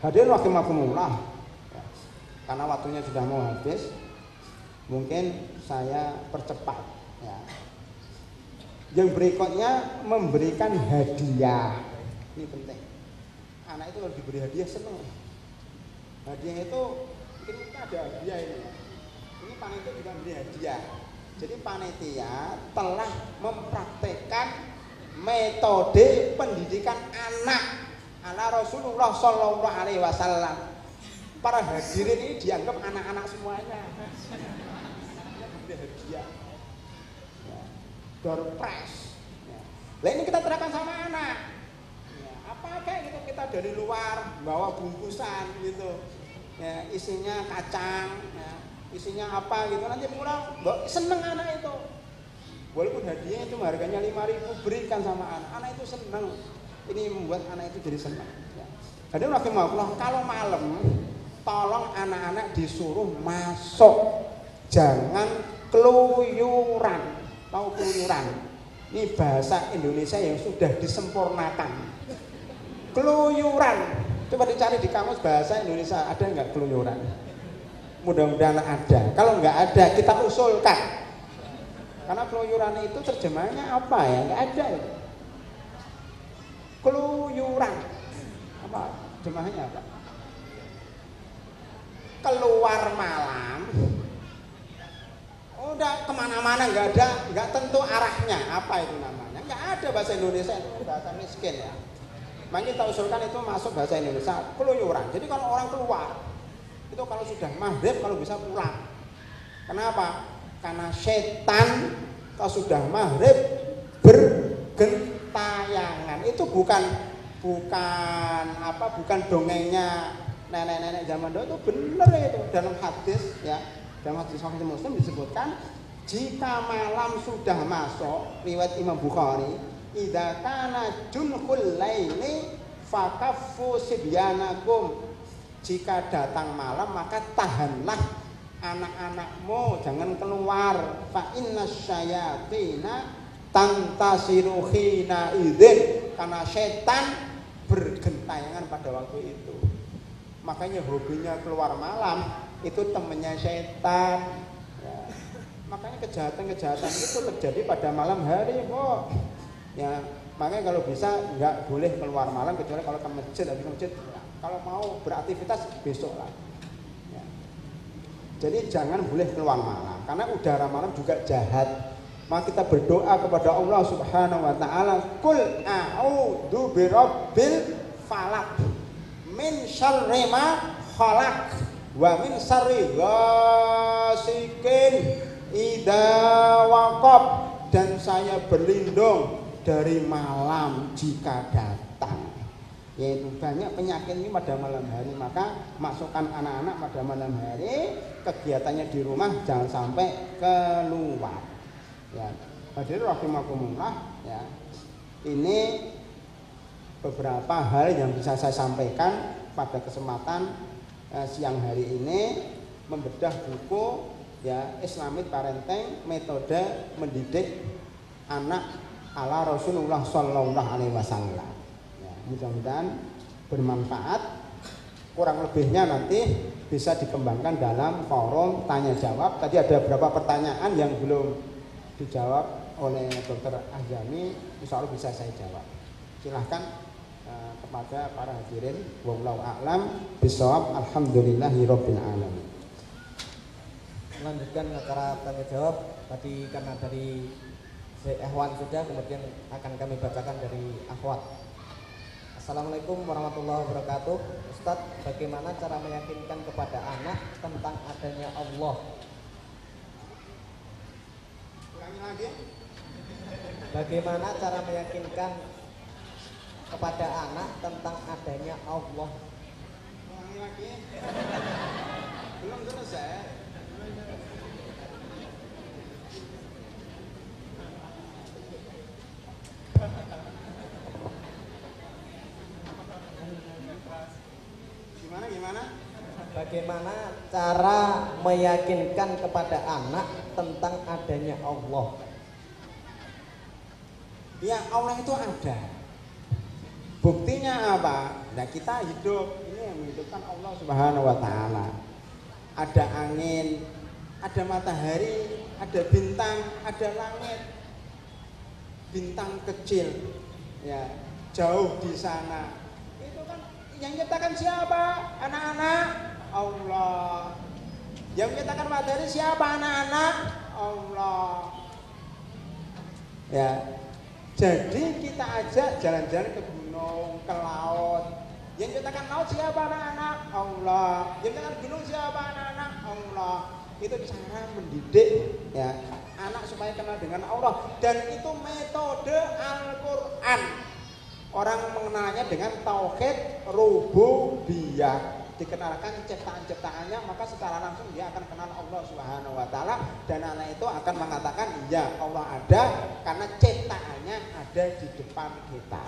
A: Hadirin rahimakumullah. Karena waktunya sudah mau habis, mungkin saya percepat ya. Yang berikutnya memberikan hadiah. Ini penting. Anak itu kalau diberi hadiah senang. Hadiah itu kita ada hadiah ini. Ini panitia juga memberi hadiah. Jadi panitia telah mempraktekkan metode pendidikan anak ala Rasulullah Shallallahu Alaihi Wasallam. Para hadirin ini dianggap anak-anak semuanya. Memberi hadiah. Doorpress. Nah ini kita terapkan sama anak. Ya, apa kayak gitu kita dari luar bawa bungkusan gitu. Ya, isinya kacang, ya, isinya apa gitu. Nanti pulang seneng anak itu. Walaupun hadiah itu harganya 5.000 berikan sama anak. Anak itu seneng. Ini membuat anak itu jadi seneng. Ya. Jadi rahimahullah kalau malam tolong anak-anak disuruh masuk. Jangan keluyuran. Tahu keluyuran? Ini bahasa Indonesia yang sudah disempurnakan. Keluyuran. Coba dicari di kamus bahasa Indonesia ada nggak keluyuran? Mudah-mudahan ada. Kalau nggak ada kita usulkan. Karena keluyuran itu terjemahannya apa ya? Nggak ada. Ya. Keluyuran. Apa? Terjemahannya apa? Keluar malam. Udah kemana-mana nggak ada, nggak tentu arahnya. Apa itu namanya? Nggak ada bahasa Indonesia itu bahasa miskin ya. Makanya kita usulkan itu masuk bahasa Indonesia keluyuran. Jadi kalau orang keluar itu kalau sudah maghrib kalau bisa pulang. Kenapa? Karena setan kalau sudah maghrib bergentayangan. Itu bukan dongengnya nenek-nenek zaman dulu, itu benar itu dalam hadis ya. Dalam hadis Sahih Muslim disebutkan jika malam sudah masuk, riwayat Imam Bukhari, idza kana junhul laili fakaffu sibyanakum. Jika datang malam maka tahanlah anak-anakmu, jangan keluar. Fa inna syayatina tantasiru khina idzin, karena setan bergentayangan pada waktu itu. Makanya hobinya keluar malam itu temannya setan ya. Makanya kejahatan-kejahatan itu terjadi pada malam hari kok ya. Makanya kalau bisa nggak boleh keluar malam kecuali kalau ke masjid, habis ke masjid ya. Kalau mau beraktivitas besok lah ya. Jadi jangan boleh keluar malam karena udara malam juga jahat. Maka kita berdoa kepada Allah Subhanahu wa taala, "Qul a'udzu birabbil falaq min syarri ma khalaq wa min syarri ghasiqin idza waqab." Dan saya berlindung dari malam jika datang. Yaitu banyak penyakit ini pada malam hari, maka masukkan anak-anak pada malam hari, kegiatannya di rumah jangan sampai keluar. Ya, hadirin rahimakumullah, ya. Ini beberapa hal yang bisa saya sampaikan pada kesempatan siang hari ini, membedah buku ya Islamic Parenting, metode mendidik anak ala Rasulullah Shallallahu Alaihi Wasallam. Ya, mudah-mudahan bermanfaat. Kurang lebihnya nanti bisa dikembangkan dalam forum tanya jawab. Tadi ada beberapa pertanyaan yang belum dijawab oleh Dr. Azami, insya Allah bisa saya jawab. Silahkan kepada para hadirin. Wallahu a'lam bishawab. Alhamdulillahirabbil alamin.
B: Melanjutkan acara tanya jawab tadi, karena dari Ikhwan sudah, kemudian akan kami bacakan dari akhwat. Assalamualaikum warahmatullahi wabarakatuh. Ustadz, bagaimana cara meyakinkan kepada anak tentang adanya Allah?
A: Lagi.
B: Bagaimana cara meyakinkan kepada anak tentang adanya Allah?
A: Ulangi lagi. Belum selesai. Gimana?
B: Bagaimana cara meyakinkan kepada anak tentang adanya Allah?
A: Ya, Allah itu ada. Buktinya apa? Nah, kita hidup, ini yang menghidupkan Allah Subhanahu wa taala. Ada angin, ada matahari, ada bintang, ada langit. Bintang kecil ya, jauh di sana. Itu kan yang menciptakan siapa? Anak-anak. Allah. Yang menyatakan matahari siapa? Anak-anak. Allah. Ya. Jadi kita ajak jalan-jalan ke gunung, ke laut. Yang menyatakan laut siapa? Anak-anak. Allah. Yang menyatakan gunung siapa? Anak-anak. Allah. Itu cara mendidik ya anak supaya kenal dengan Allah, dan itu metode Al-Qur'an. Orang mengenalnya dengan tauhid rububiyah, dikenalkan ciptaan-ciptaannya, maka secara langsung dia akan kenal Allah Subhanahu wa taala, dan anak itu akan mengatakan ya Allah ada karena ciptaannya ada di depan kita.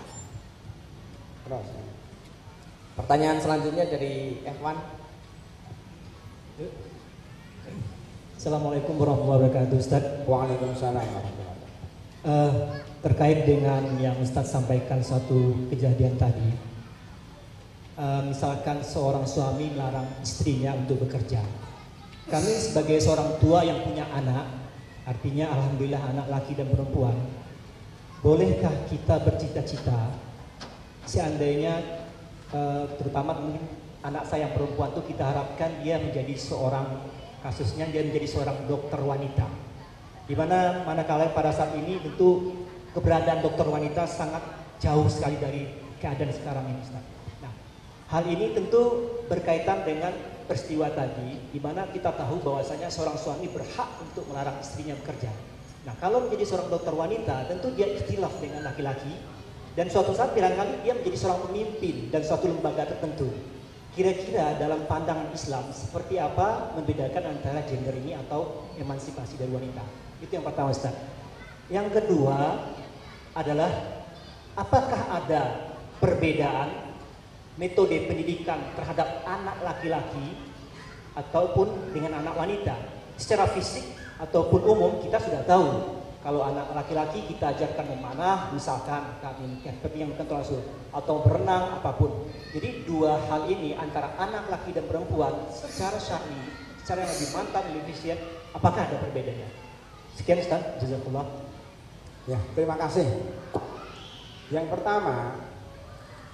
A: Terus
B: pertanyaan selanjutnya dari Ikhwan.
C: Assalamualaikum warahmatullahi wabarakatuh, Ustaz.
A: Waalaikumsalam warahmatullahi wabarakatuh.
C: Terkait dengan yang Ustaz sampaikan suatu kejadian tadi, misalkan seorang suami melarang istrinya untuk bekerja. Kami sebagai seorang tua yang punya anak, artinya alhamdulillah anak laki dan perempuan, bolehkah kita bercita-cita seandainya terutama mungkin anak saya yang perempuan itu kita harapkan dia menjadi seorang, kasusnya dia menjadi seorang dokter wanita, di mana manakala pada saat ini tentu keberadaan dokter wanita sangat jauh sekali dari keadaan sekarang ini, Ustaz. Nah, hal ini tentu berkaitan dengan peristiwa tadi, di mana kita tahu bahwasanya seorang suami berhak untuk melarang istrinya bekerja. Nah, kalau menjadi seorang dokter wanita, tentu dia ikhtilaf dengan laki-laki, dan suatu saat barangkali dia menjadi seorang pemimpin dan suatu lembaga tertentu. Kira-kira dalam pandangan Islam seperti apa membedakan antara gender ini atau emansipasi dari wanita? Itu yang pertama, Ustaz. Yang kedua adalah apakah ada perbedaan metode pendidikan terhadap anak laki-laki ataupun dengan anak wanita? Secara fisik ataupun umum kita sudah tahu kalau anak laki-laki kita ajarkan memanah, misalkan seperti yang tentu langsung, atau berenang apapun. Jadi dua hal ini antara anak laki dan perempuan secara syar'i, secara yang lebih mantap, lebih efisien, apakah ada perbedaannya? Sekian, Ustaz, jazakallah.
A: Ya, terima kasih. Yang pertama,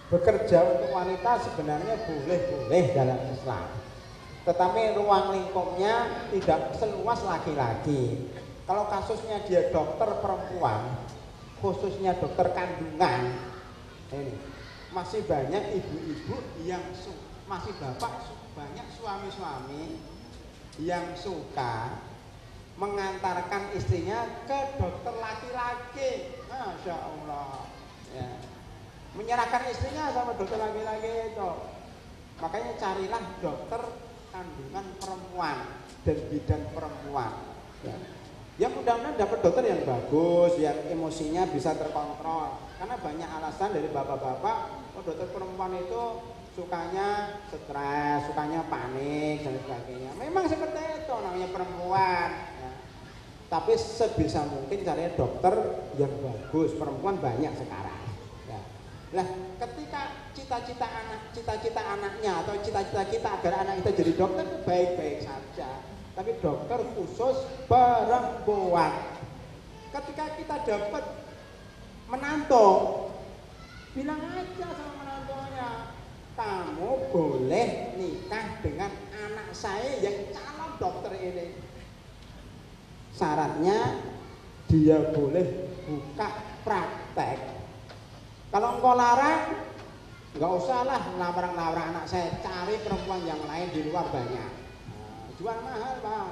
A: bekerja untuk wanita sebenarnya boleh-boleh dalam Islam. tetapi ruang lingkupnya tidak seluas laki-laki. Kalau kasusnya dia dokter perempuan, khususnya dokter kandungan, ini masih banyak ibu-ibu yang masih banyak suami-suami yang suka mengantarkan istrinya ke dokter laki-laki. Masya Allah ya. Menyerahkan istrinya sama dokter laki-laki itu. Makanya carilah dokter kandungan perempuan dan bidan perempuan ya. Ya mudah-mudahan dapat dokter yang bagus, yang emosinya bisa terkontrol. Karena banyak alasan dari bapak-bapak, dokter perempuan itu sukanya stres, sukanya panik dan sebagainya. Memang seperti itu namanya perempuan ya. Tapi sebisa mungkin cari dokter yang bagus, perempuan banyak sekarang ya. Nah ketika cita-cita anaknya atau cita-cita kita agar anak kita jadi dokter itu baik-baik saja, tapi dokter khusus perempuan. Ketika kita dapat menantu, bilang aja sama menantunya, kamu boleh nikah dengan anak saya yang calon dokter ini. Syaratnya dia boleh buka praktek. Kalau engkau larang, nggak usahlah larang anak saya, cari perempuan yang lain di luar banyak. Jual mahal Pak.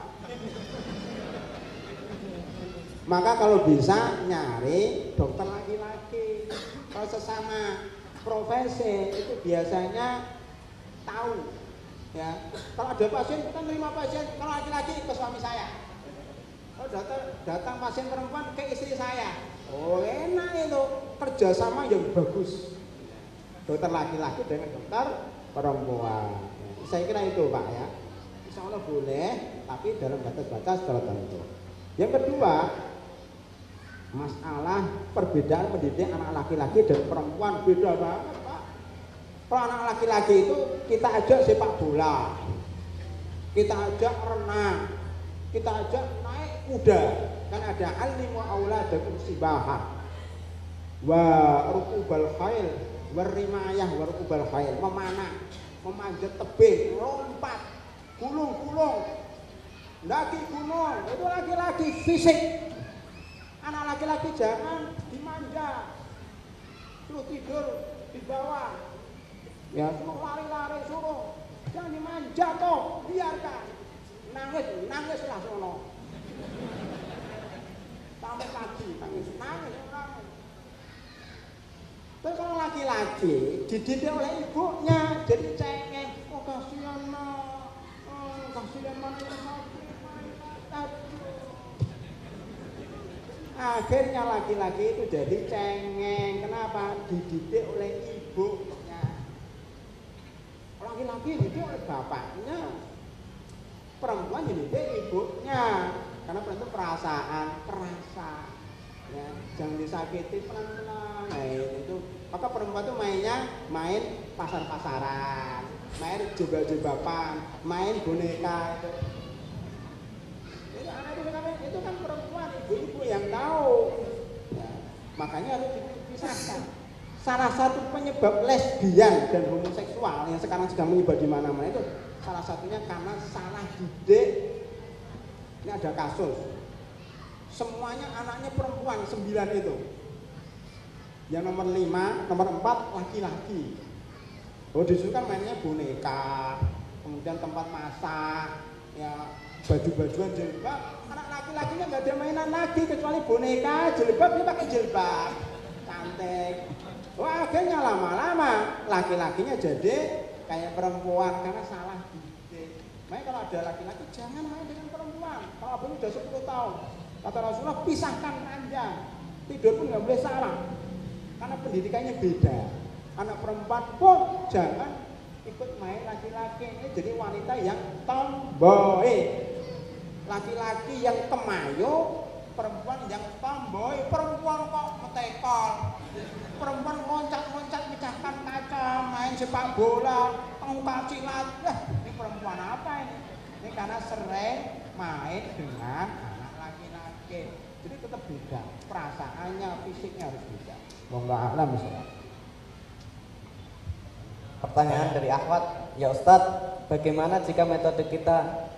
A: Maka kalau bisa nyari dokter laki-laki. Kalau sesama profesi itu biasanya tahu ya. Kalau ada pasien kita terima pasien, kalau laki-laki ke suami saya. Kalau datang pasien perempuan ke istri saya. Oh enak itu, kerjasama yang bagus. Dokter laki-laki dengan dokter perempuan. Saya kira itu Pak ya. Insya Allah boleh, tapi dalam batas-batas tertentu. Yang kedua, masalah perbedaan mendidik anak laki-laki dan perempuan beda banget Pak. Kalau anak laki-laki itu kita ajak sepak bola, kita ajak renang, kita ajak naik kuda, kan ada alimu auladakum sibahah wa rukubal khail warimayah wa rukubal khail, memanah, memanjat tebing, lompat, gulung-gulung, daki gunung, itu laki-laki fisik. Anak laki-laki jangan dimanja, suruh tidur di bawah, ya suruh lari-lari, suruh jangan dimanja toh, biarkan nangislah sono, tambah lagi nangis. Terus kalau laki-laki dididik oleh ibunya jadi cengeng, oh kasihan kasihan mana yang akhirnya laki-laki itu jadi cengeng. Kenapa? Dididik oleh ibunya. Laki-laki dididik oleh bapaknya, perempuan dididik ibunya. Karena perempuan perasaan, ya, jangan disakiti pelan-pelan. Nah itu, maka perempuan itu main pasar-pasaran, main jebak-jebakan, main boneka itu. Jadi anak itu kan perempuan, ibu-ibu yang tahu. Ya, makanya harus dipisahkan. Salah satu penyebab lesbian dan homoseksual yang sekarang sedang menyebar di mana-mana itu salah satunya karena salah didik. Ini ada kasus. Semuanya anaknya perempuan 9 itu. Yang nomor 5, nomor 4 laki-laki. Oh disitu kan mainnya boneka, kemudian tempat masak, ya baju-bajuan jilbab. Anak laki-lakinya nggak ada mainan lagi kecuali boneka, jilbab dia pakai jilbab, cantik. Wah akhirnya lama-lama laki-lakinya jadi kayak perempuan karena salah didik. Makanya kalau ada laki-laki jangan main dengan perempuan. Kalau abang udah 10 tahun, kata Rasulullah pisahkan ranjang, tidur pun nggak boleh salah. Karena pendidikannya beda. Anak perempuan pun jangan ikut main laki-laki. Ini jadi wanita yang tomboy, laki-laki yang kemayo, perempuan yang tomboy. Perempuan kok metekol, perempuan loncat-loncat pecahkan kaca, main sepak bola, pengungkap silat. Ini perempuan apa ini? Ini karena sering main dengan anak laki-laki. Jadi tetap beda, perasaannya, fisiknya harus beda. Wallahu a'lam bishawab.
B: Pertanyaan dari Ahmad, ya Ustadz, bagaimana jika metode kita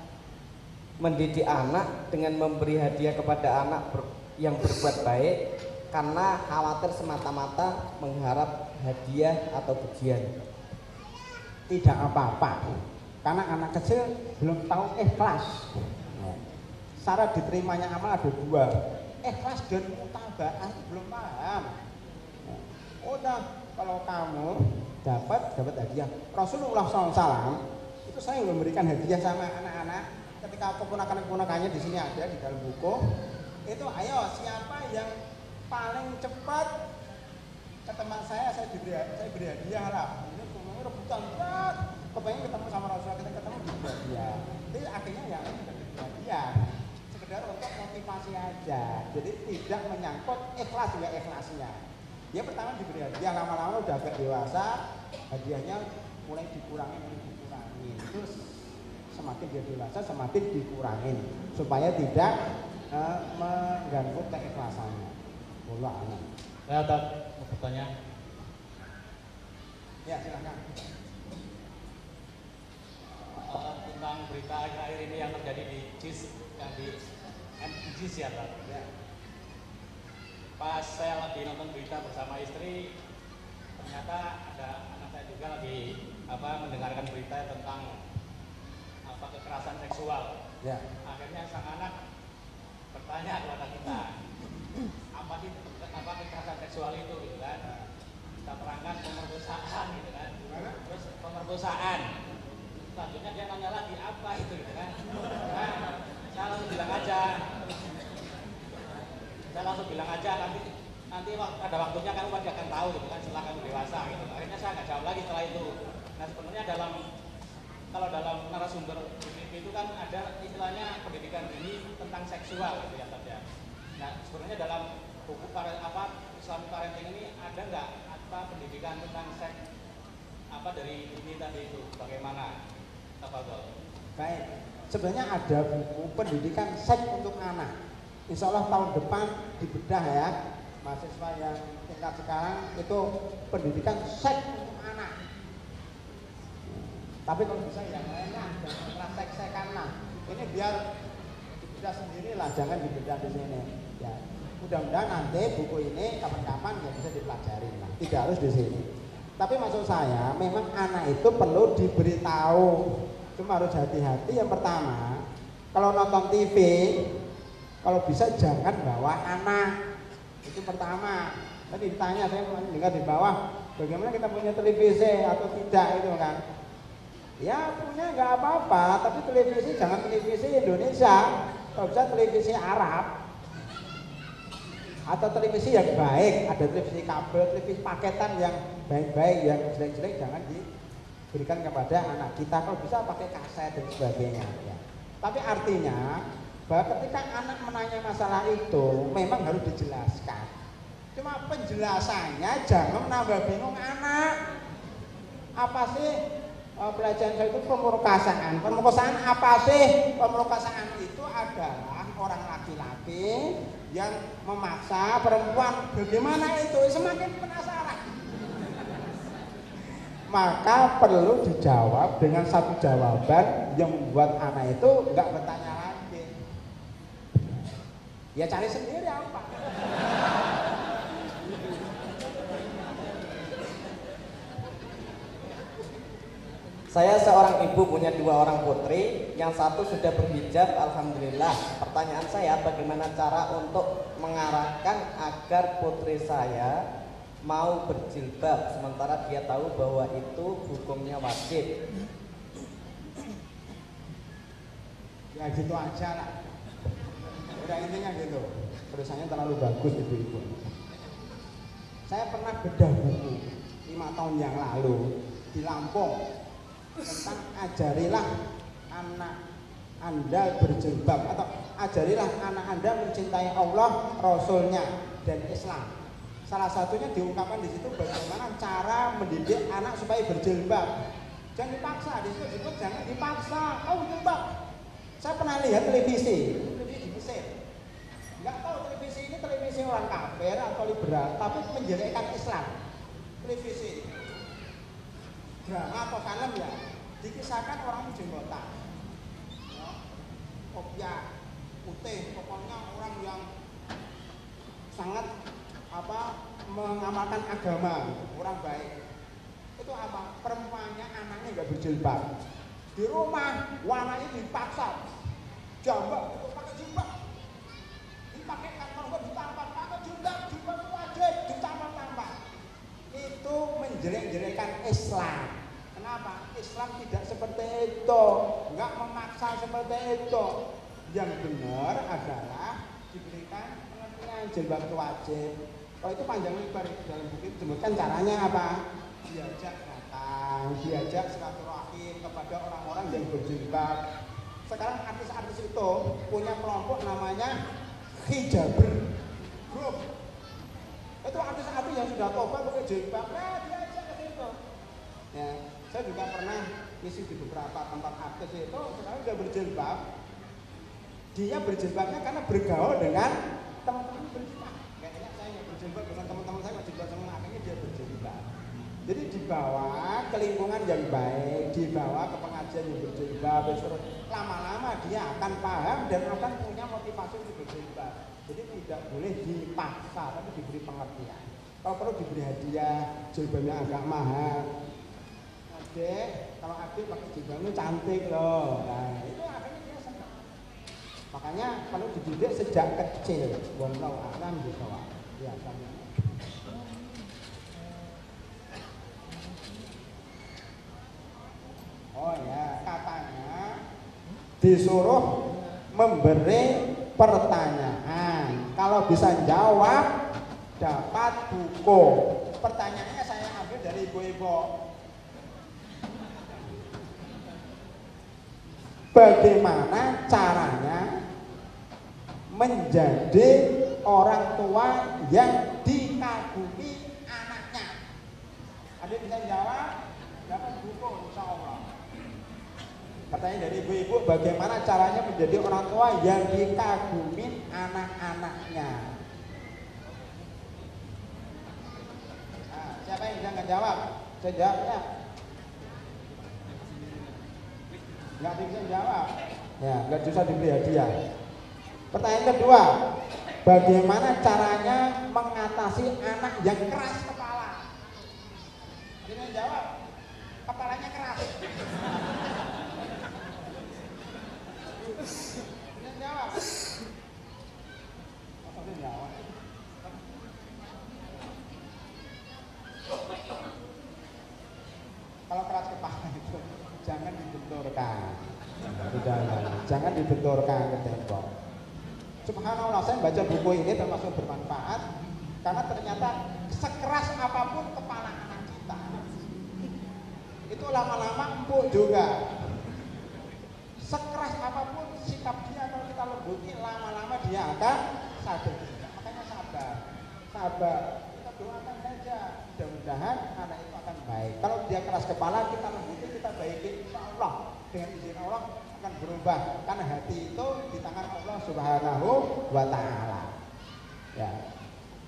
B: mendidik anak dengan memberi hadiah kepada anak yang berbuat baik karena khawatir semata-mata mengharap hadiah atau pujian?
A: Tidak apa-apa, karena anak kecil belum tahu ikhlas. Cara diterimanya amal ada dua, ikhlas dan mutabaah, belum paham. Udah, kalau kamu dapat hadiah Rasulullah SAW, itu saya memberikan hadiah sama anak-anak. Ketika keponakan-keponakannya di sini ada di dalam buku, itu ayo siapa yang paling cepat ke teman saya beri hadiah lah. Ini semuanya rebutan berat, kepengen ketemu sama Rasulullah, kita ketemu di hadiah. Jadi akhirnya yang beri hadiah sekedar untuk motivasi aja. Jadi tidak menyangkut ikhlas ya ikhlasnya. Dia pertama diberi hadiah, lama-lama udah agak dewasa, hadiahnya mulai dikurangi. Terus semakin dia dewasa semakin dikurangin supaya tidak mengganggu keikhlasannya. Wallah a'lam.
D: Saya mau bertanya.
A: Ya silakan.
D: Tentang berita akhir-akhir ini yang terjadi di JIS, yang di MJIS ya Pak.
A: Ya.
D: Pas saya lagi nonton berita bersama istri, ternyata ada anak saya juga lagi mendengarkan berita tentang kekerasan seksual.
A: Ya.
D: Akhirnya sang anak bertanya kepada kita, apa sih kekerasan seksual itu, gitu kan? Kita terangkan pemerkosaan, gitu kan? Terus pemerkosaan. Selanjutnya dia nanya lagi apa itu, gitu kan? Nah, saya langsung bilang aja, nanti ada waktunya kamu pasti akan tahu, gitu kan? Setelah kamu dewasa, gitu. Akhirnya saya nggak jawab lagi setelah itu. Nah sebenarnya kalau dalam narasumber itu kan ada istilahnya pendidikan dini tentang seksual gitu ya Tad ya. Nah sebenarnya dalam buku Islamic Parenting ini ada nggak pendidikan tentang seks dari ini tadi itu bagaimana?
A: Baik, sebenarnya ada buku pendidikan seks untuk anak. Insya Allah tahun depan dibedah ya, mahasiswa yang tingkat sekarang itu pendidikan seks untuk anak. Tapi kalau bisa yang lainnya jangan sek-sekan lah. Ini biar dibedah sendiri lah, jangan dibedah di sini. Ya, mudah-mudahan nanti buku ini kapan-kapan ya bisa dipelajari lah. Tidak harus di sini. Tapi maksud saya, memang anak itu perlu diberitahu. Cuma harus hati-hati. Yang pertama, kalau nonton TV, kalau bisa jangan bawa anak. Itu pertama. Tadi ditanya, saya mendengar di bawah, bagaimana kita punya televisi atau tidak itu kan? Ya punya nggak apa-apa, tapi televisi jangan televisi Indonesia, kalau bisa televisi Arab atau televisi yang baik, ada televisi kabel, televisi paketan yang baik-baik, yang jelek-jelek jangan diberikan kepada anak kita. Kalau bisa pakai kaset dan sebagainya. Ya. Tapi artinya bahwa ketika anak menanya masalah itu memang harus dijelaskan. Cuma penjelasannya jangan menambah bingung anak. Apa sih? Pelajaran saya itu pemerkosaan. Pemerkosaan apa sih? Pemerkosaan itu adalah orang laki-laki yang memaksa perempuan. Bagaimana itu? Semakin penasaran. Maka perlu dijawab dengan satu jawaban yang membuat anak itu enggak bertanya lagi. Ya cari sendiri apa?
B: Saya seorang ibu punya 2 orang putri, yang satu sudah berhijab, alhamdulillah. Pertanyaan saya, bagaimana cara untuk mengarahkan agar putri saya mau berjilbab sementara dia tahu bahwa itu hukumnya wajib?
A: Ya gitu aja lah. Udah intinya gitu. Tulisannya terlalu bagus ibu-ibu. Saya pernah bedah buku 5 tahun yang lalu di Lampung tentang ajarilah anak Anda berjilbab, atau ajarilah anak Anda mencintai Allah, Rasulnya, dan Islam. Salah satunya diungkapkan di situ bagaimana cara mendidik anak supaya berjilbab. Jangan dipaksa, di situ disebut jangan dipaksa. Oh jilbab. Saya pernah lihat televisi di Mesir. Nggak tahu televisi ini televisi orang kafir atau liberal, tapi menjelekkan Islam. Televisi drama atau film ya, Dikisahkan orang jenggotan, ya, kopiah, putih, pokoknya orang yang sangat mengamalkan agama, orang baik. Itu apa? Perempuannya anaknya nggak berjilbab. Di rumah warnanya dipaksa, jambak itu pakai jilbab, dipakai kalau nggak ditampar, pakai jilbab itu wajib ditampar-tampar. Itu menjelek-jelekan Islam. Kenapa? Islam tidak seperti itu, nggak memaksa seperti itu. Yang benar adalah diberikan pengertian jilbab itu wajib. Kalau itu panjang lebar dalam buku disebutkan caranya apa? Diajak datang, diajak silaturahim kepada orang-orang yang berjilbab. Sekarang artis-artis itu punya kelompok namanya hijabr group. Itu artis-artis yang sudah tobat pakai jilbab, diajak ke situ. Ya, saya juga pernah ngisi di beberapa tempat artis itu sekarang sudah berjilbab. Dia berjilbabnya karena bergaul dengan teman-teman berjilbab. Kayaknya saya nggak berjilbab dengan teman-teman saya nggak berjilbab sama akhirnya dia berjilbab. Jadi dibawa ke lingkungan yang baik, dibawa ke pengajian yang berjilbab, lama-lama dia akan paham dan akan punya motivasi untuk berjilbab. Jadi tidak boleh dipaksa, tapi diberi pengertian. Kalau perlu diberi hadiah, jilbabnya agak mahal. Adek, kalau adik pakai jilbabnya cantik loh. Nah, itu akhirnya dia senang. Makanya kalau dididik sejak kecil, wallahu a'lam bishawab. Ya, sama. Oh ya, katanya disuruh memberi pertanyaan. Kalau bisa jawab, dapat buku. Pertanyaannya saya ambil dari ibu-ibu. Bagaimana caranya menjadi orang tua yang dikagumi anaknya? Ada bisa jawab? Dapat buku, insya Allah. Katanya dari ibu-ibu, bagaimana caranya menjadi orang tua yang dikagumi anak-anaknya? Nah, siapa yang bisa ngejawab? Saya jawabnya. Nggak bisa jawab. Ya, nggak bisa diberi hadiah. Pertanyaan kedua, bagaimana caranya mengatasi anak yang keras kepala? Dia jawab, kepalanya keras. Dia jawab. Apa dia jawab? Kalau keras kepala itu jangan dibenturkan. Tidak, jangan dibenturkan ke tembok. Subhanallah, saya baca buku ini termasuk bermanfaat karena ternyata sekeras apapun kepala anak kita itu lama-lama empuk juga. Sekeras apapun sikap dia kalau kita lembuti, lama-lama dia akan sadar juga. Makanya sabar, kita doakan saja, mudah-mudahan anak itu akan baik. Kalau dia keras kepala, kita lembuti, kita baiki, insya Allah dengan izin Allah akan berubah. Karena hati itu di tangan Allah Subhanahu wa Ta'ala. Ya.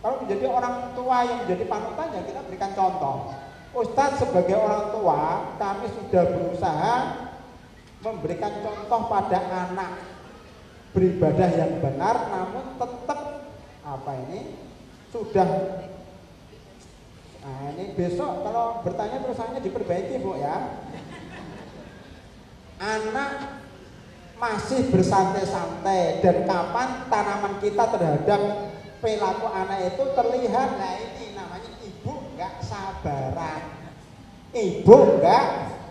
A: Kalau menjadi orang tua yang menjadi panutan, ya kita berikan contoh. Ustadz sebagai orang tua, kami sudah berusaha memberikan contoh pada anak beribadah yang benar, namun tetap sudah. Nah, ini besok kalau bertanya terusannya diperbaiki, Bu, ya. Anak masih bersantai-santai, dan kapan tanaman kita terhadap perilaku anak itu terlihat. Nah, ini namanya ibu nggak sabaran. Ibu nggak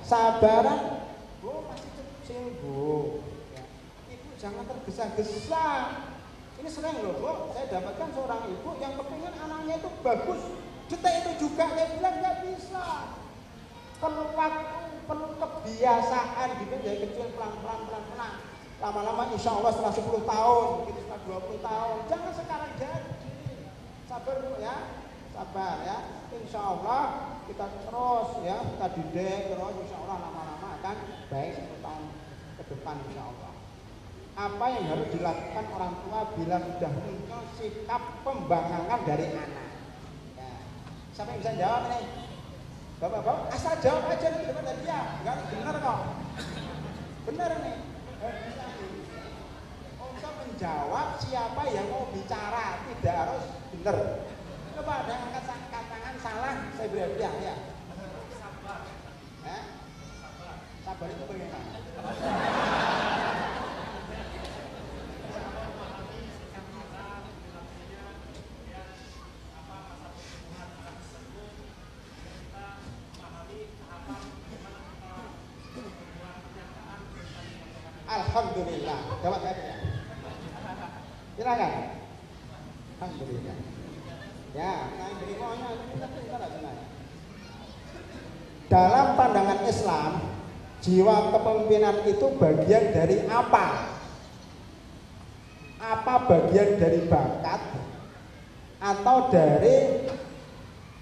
A: sabaran. Bu masih kecil, Bu. Ya. Ibu jangan tergesa-gesa. Ini sering loh, Bu. Saya dapatkan seorang ibu yang kepingin anaknya itu bagus. Detik itu juga dia bilang nggak bisa. Perlu waktu, perlu kebiasaan gitu dari kecil pelan-pelan. Lama-lama insya Allah setelah 10 tahun, gitu, setelah 20 tahun. Jangan sekarang jadi. Sabar, Bu, ya. Sabar, ya. Insya Allah kita terus, ya, kita didik terus. Insya Allah lama-lama akan baik 10 tahun ke depan, insya Allah. Apa yang harus dilakukan orang tua bila sudah muncul sikap pembangkangan dari anak? Ya. Siapa yang bisa jawab ini? Bapak-bapak asal jawab aja nih depan dia, nggak benar kok. Benar nih. Untuk menjawab siapa yang mau bicara, tidak harus benar. Coba ada yang angkat tangan salah, saya beri hadiah ya. Sabar itu bagaimana? Alhamdulillah. Jawab saya. Silakan. Alhamdulillah. Ya, saya beri maunya kita sebenarnya. Dalam pandangan Islam, jiwa kepemimpinan itu bagian dari apa? Apa bagian dari bakat atau dari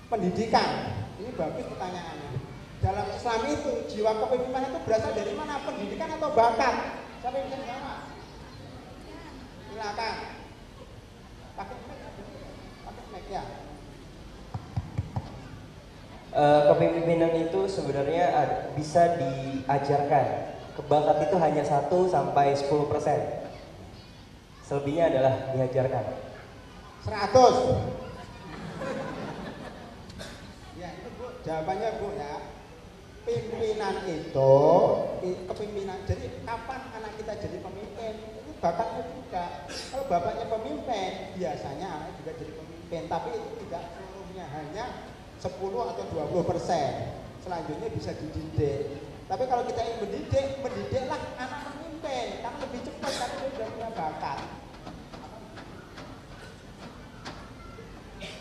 A: pendidikan? Ini bagus pertanyaannya. Dalam Islam itu jiwa kepemimpinan itu berasal dari mana? Pendidikan atau bakat? Siapa yang bisa jawab? Silakan. Pakai mic ya.
E: Kepemimpinan itu sebenarnya bisa diajarkan. Bakat itu hanya 1 sampai 10%. Selebihnya adalah diajarkan.
A: 100. Ya, itu Bu, jawabannya Bu ya. Pimpinan itu kepemimpinan. Jadi kapan anak kita jadi pemimpin? Itu bakatnya juga. Kalau bapaknya pemimpin, biasanya anak juga jadi pemimpin. Tapi itu tidak seluruhnya, hanya 10 atau 20%. Selanjutnya bisa dididik. Tapi kalau kita ingin mendidik, mendidiklah anak pemimpin. Karena lebih cepat karena dia sudah punya bakat.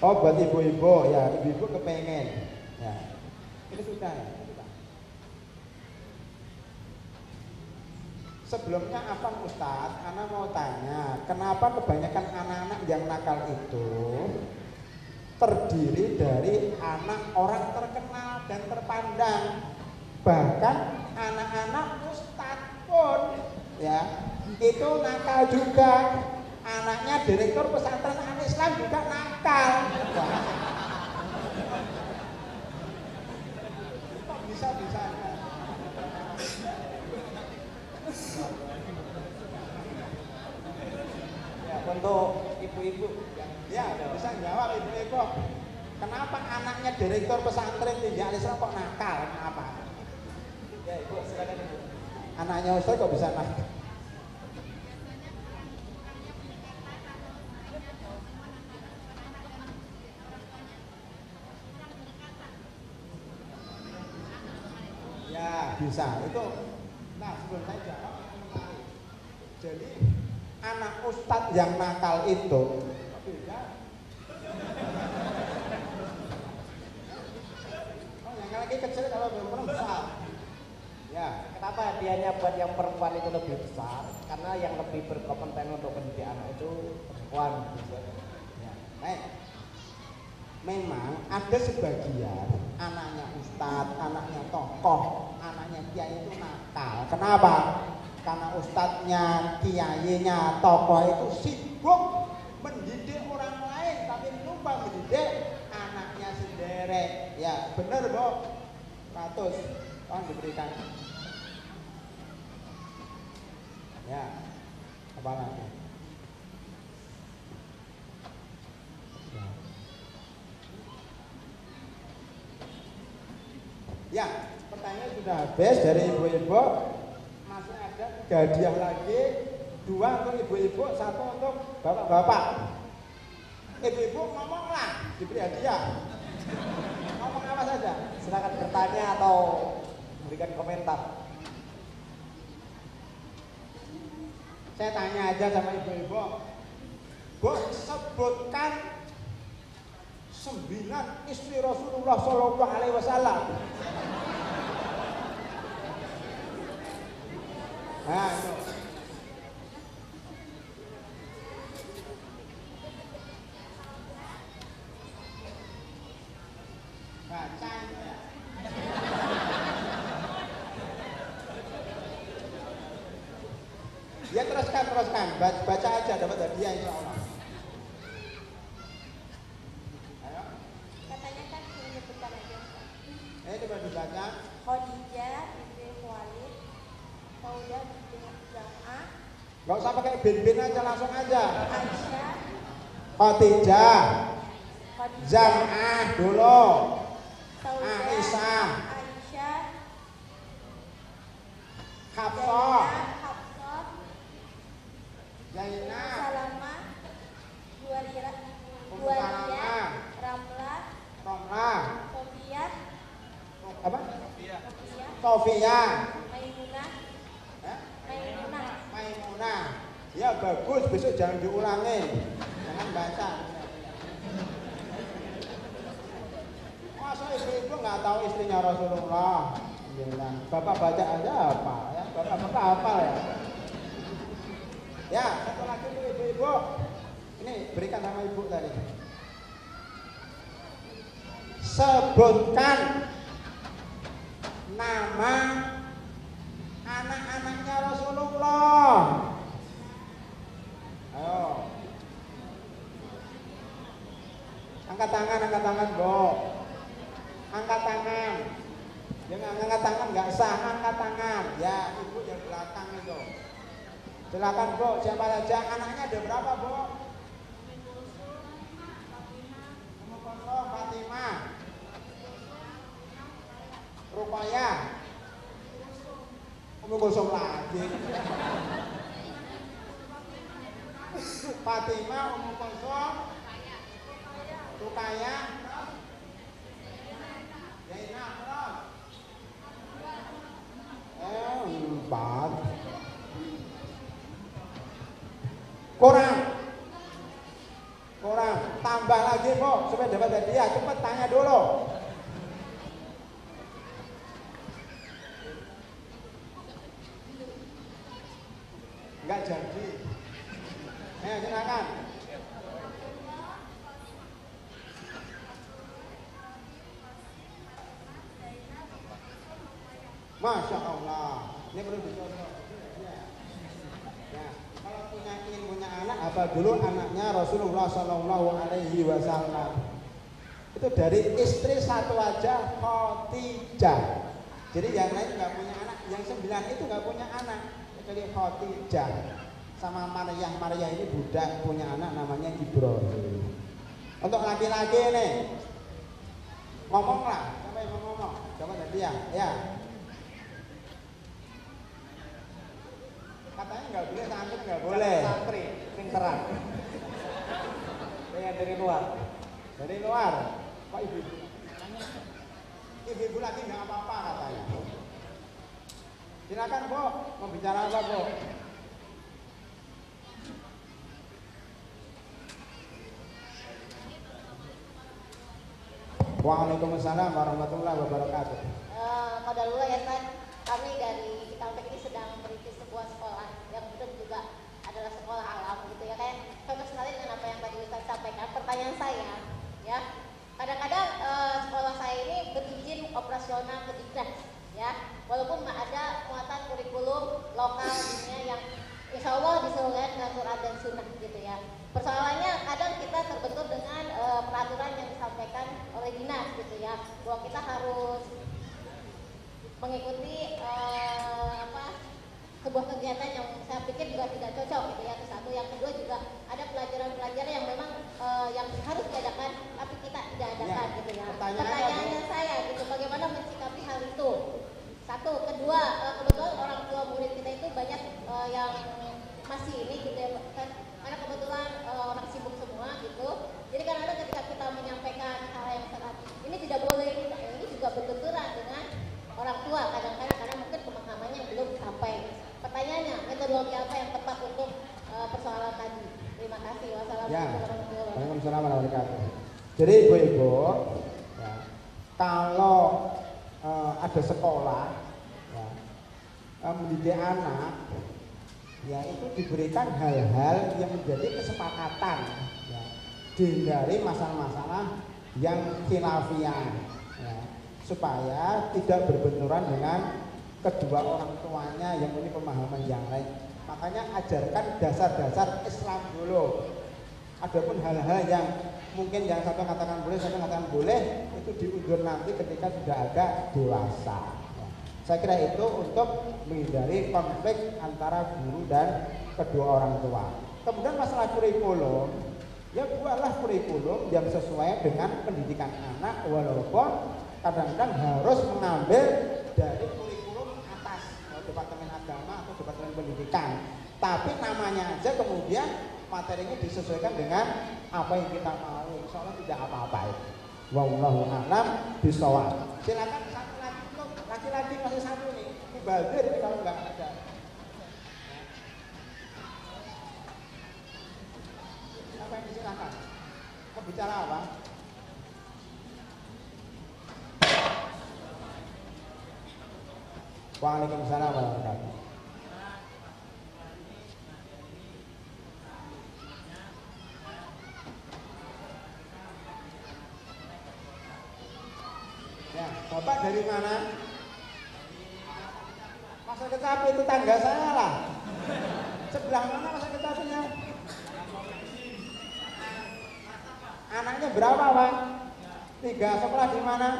A: Oh, buat ibu-ibu ya, ibu-ibu kepengen. Ya, ini sudah. Sebelumnya apa Ustadz, Ana mau tanya, kenapa kebanyakan anak-anak yang nakal itu terdiri dari anak orang terkenal dan terpandang, bahkan anak-anak Ustadz pun ya itu nakal juga. Anaknya direktur pesantren Al-Islam juga nakal. Kok bisa-bisanya? Ya, untuk ibu-ibu ya bisa jawab ibu-ibu. Kenapa anaknya direktur pesantren Tinggi Al-Islam kok nakal? Kenapa? Ya ibu silakan ibu. Anaknya Ustaz kok bisa nakal? Ya bisa itu. Nah sebelum saya jawab, jadi anak ustadz yang nakal itu beda. Oh yang lagi kecil kalau perempuan besar. Ya.
B: Kenapa hadiahnya buat yang perempuan itu lebih besar? Karena yang lebih berkompeten untuk mendidik anak itu perempuan.
A: Ya. Baik. Memang ada sebagian anaknya ustadz, anaknya tokoh, anaknya kiai itu nakal. Kenapa? Karena ustadznya, kiainya, tokoh itu sibuk mendidik orang lain, tapi lupa mendidik anaknya sendiri. Ya benar Bu. 100 tolong diberikan. Ya, apa lagi? Ya, pertanyaan sudah habis dari ibu-ibu. Masih ada 3 hadiah lagi, 2 untuk ibu-ibu, 1 untuk bapak-bapak. Ibu-ibu ngomonglah, diberi hadiah. Ngomong apa saja?
B: Silakan bertanya atau berikan komentar.
A: Saya tanya aja sama ibu-ibu. Bu, sebutkan 9 istri Rasulullah Shallallahu Alaihi Wasallam. Nah, itu. Baca itu ya. Ya teruskan, baca aja dapat hadiah insya Allah. Ya coba dibaca.
F: Khadijah binti Khuwailid, Saudah binti Zam'ah,
A: Gak usah pakai bin-bin aja, langsung aja.
F: Aisyah,
A: Khadijah,
F: Khadijah,
A: Zam'ah dulu,
F: Saudah,
A: Aisyah,
F: Aisyah,
A: Hafsah,
F: Zainab, Hafsah,
A: Zainab,
F: Salamah, Juwairiyah,
A: Ummu Salamah,
F: Ramlah,
A: Romlah,
F: Sofiyah,
A: apa?
F: Sofiyah,
A: Sofia,
F: Maimunah,
A: eh?
F: Maimunah,
A: Maimunah. Ya bagus, besok jangan diulangi, jangan baca. Masa ibu-ibu nggak tahu istrinya Rasulullah? Bilang, Bapak baca aja apa ya? Bapak hafal ya? Ya, satu lagi tuh ibu-ibu. Ini berikan sama ibu tadi. Sebutkan nama anak-anaknya Rasulullah. Ayo. Angkat tangan, Bu. Angkat tangan. Jangan angkat tangan nggak sah, angkat tangan. Ya, ibu yang belakang itu. Silakan, Bu. Siapa saja anaknya ada berapa, Bu? Ummu Kulsum, Fatimah, Ruqayyah, Ummu Kulsum lagi. Fatimah, Ummu Kulsum, Ruqayyah, Zainab, terus. 4. Kurang. Tambah lagi, Bu, supaya dapat hadiah. Cepat tanya dulu. Enggak jadi. Silakan. Masya Allah. Ini perlu dicontoh. Ya, kalau ingin punya anak, apa dulu anaknya Rasulullah Shallallahu Alaihi Wasallam. Itu dari istri satu aja, Khadijah. Jadi yang lain nggak punya anak, yang 9 itu nggak punya anak, kecuali Khadijah. Sama Maryah ini budak punya anak namanya Ibrahim. Untuk laki-laki nih, ngomonglah, siapa yang mau ngomong? Coba hadiah, ya. Katanya nggak boleh santri, nggak boleh.
B: Santri, pinteran. Yang dari luar.
A: Dari luar, Pak ibu-ibu. Ibu-ibu lagi nggak apa-apa katanya. Silakan, Bu, mau bicara apa, Bu? Waalaikumsalam warahmatullahi wabarakatuh.
F: Qadarullah ya Ustaz, kami dari Kitabek ini sedang merintis sebuah sekolah yang itu juga adalah sekolah alam gitu ya, kayak cocok sekali dengan apa yang tadi Ustaz sampaikan. Pertanyaan saya, ya, kadang-kadang sekolah saya ini berizin operasional ke Diknas, ya, walaupun ada muatan kurikulum lokal dunia yang insya Allah disesuaikan dengan Quran dan Sunnah gitu ya. Persoalannya kadang kita terbentur dengan peraturan yang disampaikan oleh dinas gitu ya, bahwa kita harus mengikuti sebuah kegiatan yang saya pikir juga tidak cocok gitu ya. Itu satu. Yang kedua juga ada pelajaran-pelajaran yang memang yang harus diadakan tapi kita tidak adakan gitu ya. Pertanyaannya saya gitu, bagaimana mensikapi hal itu? Satu. Kedua, kebetulan orang tua murid kita itu banyak yang masih ini gitu ya, karena kebetulan orang sibuk semua gitu. Jadi kadang-kadang ketika kita menyampaikan hal yang sangat ini tidak boleh, ini juga berbenturan dengan orang tua kadang-kadang karena mungkin pemahamannya belum sampai. Pertanyaannya, metodologi apa yang tepat untuk persoalan tadi? Terima kasih. Wassalamualaikum warahmatullahi wabarakatuh.
A: Waalaikumsalam warahmatullahi wabarakatuh. Jadi ibu-ibu, ya, kalau ada sekolah ya, mendidik anak, ya itu diberikan hal-hal yang menjadi kesepakatan, ya, dihindari masalah-masalah yang khilafiyah, ya, supaya tidak berbenturan dengan kedua orang tuanya yang punya pemahaman yang lain. Makanya ajarkan dasar-dasar Islam dulu. Adapun hal-hal yang mungkin yang satu mengatakan boleh, satu mengatakan boleh, itu diundur nanti ketika sudah agak dewasa. Saya kira itu untuk menghindari konflik antara guru dan kedua orang tua. Kemudian masalah kurikulum, ya buatlah kurikulum yang sesuai dengan pendidikan anak, walaupun kadang-kadang harus mengambil dari kurikulum atas, Departemen Agama atau Departemen Pendidikan. Tapi namanya aja kemudian materinya disesuaikan dengan apa yang kita mau. Insya Allah tidak apa-apa itu. Wallahu a'lam bishawab. Silakan satu lagi untuk laki-laki masih satu nih. Mubadir ini kalau nggak ada. Apa yang disilakan? Mau bicara apa? Waalaikumsalam warahmatullahi wabarakatuh. Ya, Bapak dari mana? Pasar Kecapi itu tangga saya lah. Sebelah mana Pasar Kecapinya? Anaknya berapa, Pak? 3, sekolah di mana?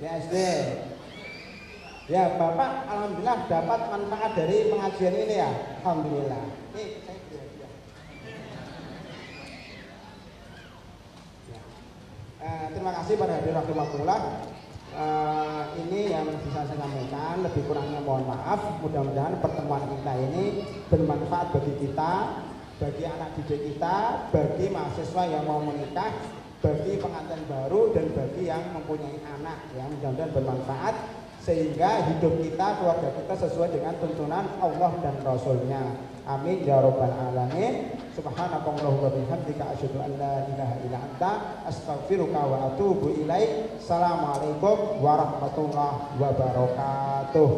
A: Di SD. Ya, Bapak alhamdulillah dapat manfaat dari pengajian ini ya. Alhamdulillah. Saya terima kasih pada hadirin rahimakumullah. Ini yang bisa saya sampaikan, lebih kurangnya mohon maaf. Mudah-mudahan pertemuan kita ini bermanfaat bagi kita, bagi anak didik kita, bagi mahasiswa yang mau menikah, bagi pengantin baru, dan bagi yang mempunyai anak. Ya, mudah-mudahan bermanfaat sehingga hidup kita, keluarga kita sesuai dengan tuntunan Allah dan Rasulnya. Amin ya rabbal alamin. Subhanakallahumma wa bihamdika asyhadu an la ilaha illa anta astaghfiruka wa atubu ilaik. Assalamualaikum warahmatullahi wabarakatuh.